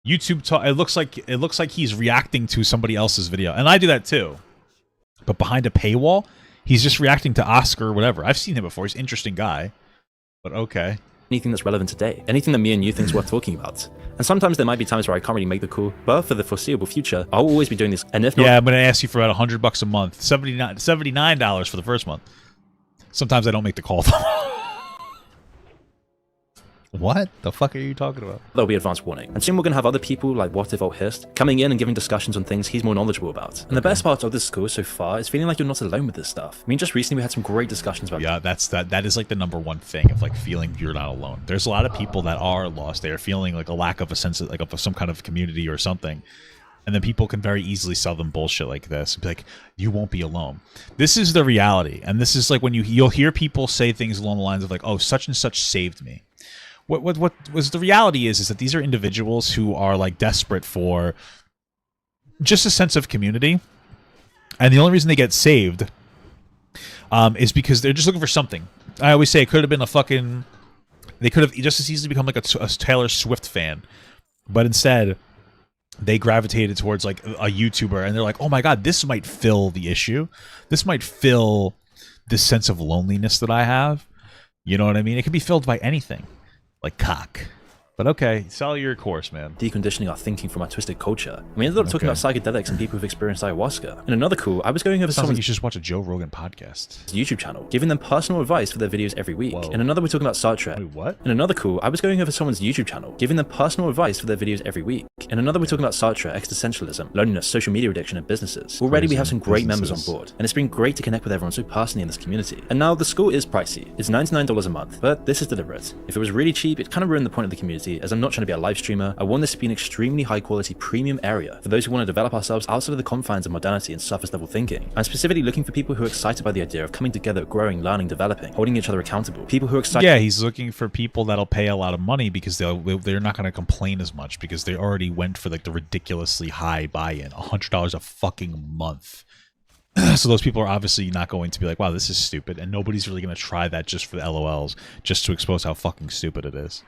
Speaker 1: YouTube it looks like he's reacting to somebody else's video, and I do that too. But behind a paywall, he's just reacting to Oscar or whatever. I've seen him before. He's an interesting guy. But okay.
Speaker 2: Anything that's relevant today, anything that me and you think's worth talking about. And sometimes there might be times where I can't really make the call, but for the foreseeable future, I'll always be doing this. And if not,
Speaker 1: I'm going to ask you for about $100 a month, $79 for the first month. Sometimes I don't make the call though. What the fuck are you talking about?
Speaker 2: There'll be advanced warning. And soon we're going to have other people like What If Alt Hist coming in and giving discussions on things he's more knowledgeable about. And the best part of this school so far is feeling like you're not alone with this stuff. I mean, just recently we had some great discussions about
Speaker 1: that is like the number one thing of like feeling you're not alone. There's a lot of people that are lost. They are feeling like a lack of a sense of like of some kind of community or something. And then people can very easily sell them bullshit like this. Be like, you won't be alone. This is the reality. And this is like when you'll hear people say things along the lines of like, oh, such and such saved me. What was the reality is that these are individuals who are like desperate for just a sense of community, and the only reason they get saved is because they're just looking for something. I always say it could have been they could have just as easily become like a Taylor Swift fan, but instead they gravitated towards like a YouTuber, and they're like, oh my god, this might fill the issue, this might fill this sense of loneliness that I have. You know what I mean? It could be filled by anything. Like cock. But okay, sell your course, man.
Speaker 2: Deconditioning our thinking from our twisted culture. We ended up talking about psychedelics and people who've experienced ayahuasca. In another call, I was going over someone's
Speaker 1: you should just watch a Joe Rogan podcast.
Speaker 2: YouTube channel, giving them personal advice for their videos every week.
Speaker 1: Whoa.
Speaker 2: In another, we're talking about Star Trek.
Speaker 1: Wait, what?
Speaker 2: In another call, I was going over someone's YouTube channel, giving them personal advice for their videos every week. In another, we're talking about Star Trek, existentialism, loneliness, social media addiction, and businesses. Already we have some great members on board, and it's been great to connect with everyone so personally in this community. And now the school is pricey. It's $99 a month, but this is deliberate. If it was really cheap, it kind of ruined the point of the community, as I'm not trying to be a live streamer. I want this to be an extremely high quality premium area for those who want to develop ourselves outside of the confines of modernity and surface level thinking. I'm specifically looking for people who are excited by the idea of coming together, growing, learning, developing, holding each other accountable. People who are excited.
Speaker 1: Yeah, he's looking for people that'll pay a lot of money because they're not going to complain as much because they already went for like the ridiculously high buy-in, $100 a fucking month. So those people are obviously not going to be like, wow, this is stupid, and nobody's really going to try that just for the LOLs, just to expose how fucking stupid it is.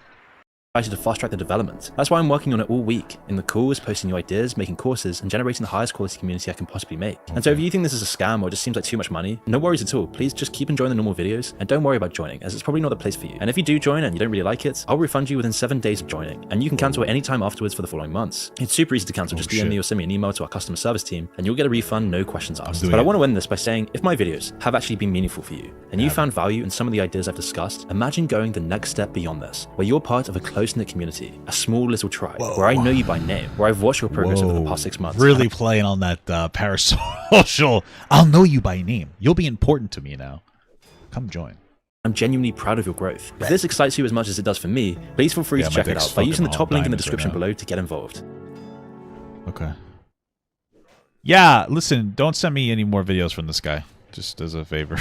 Speaker 2: to fast track the development. That's why I'm working on it all week, in the calls, posting new ideas, making courses, and generating the highest quality community I can possibly make. And so if you think this is a scam or just seems like too much money, no worries at all. Please just keep enjoying the normal videos and don't worry about joining, as it's probably not the place for you. And if you do join and you don't really like it, I'll refund you within 7 days of joining, and you can cancel at any time afterwards for the following months. It's super easy to cancel. Just DM me or send me an email to our customer service team, and you'll get a refund, no questions asked. But I want to end this by saying, if my videos have actually been meaningful for you, and you found value in some of the ideas I've discussed, imagine going the next step beyond this, where you're part of a close-knit community, a small little tribe, where I know you by name, where I've watched your progress over the past 6 months.
Speaker 1: Really playing on that parasocial. I'll know you by name. You'll be important to me now. Come join.
Speaker 2: I'm genuinely proud of your growth. If this excites you as much as it does for me, please feel free to check it out by using the top link in the description below to get involved.
Speaker 1: Okay. Yeah, listen, don't send me any more videos from this guy. Just as a favor.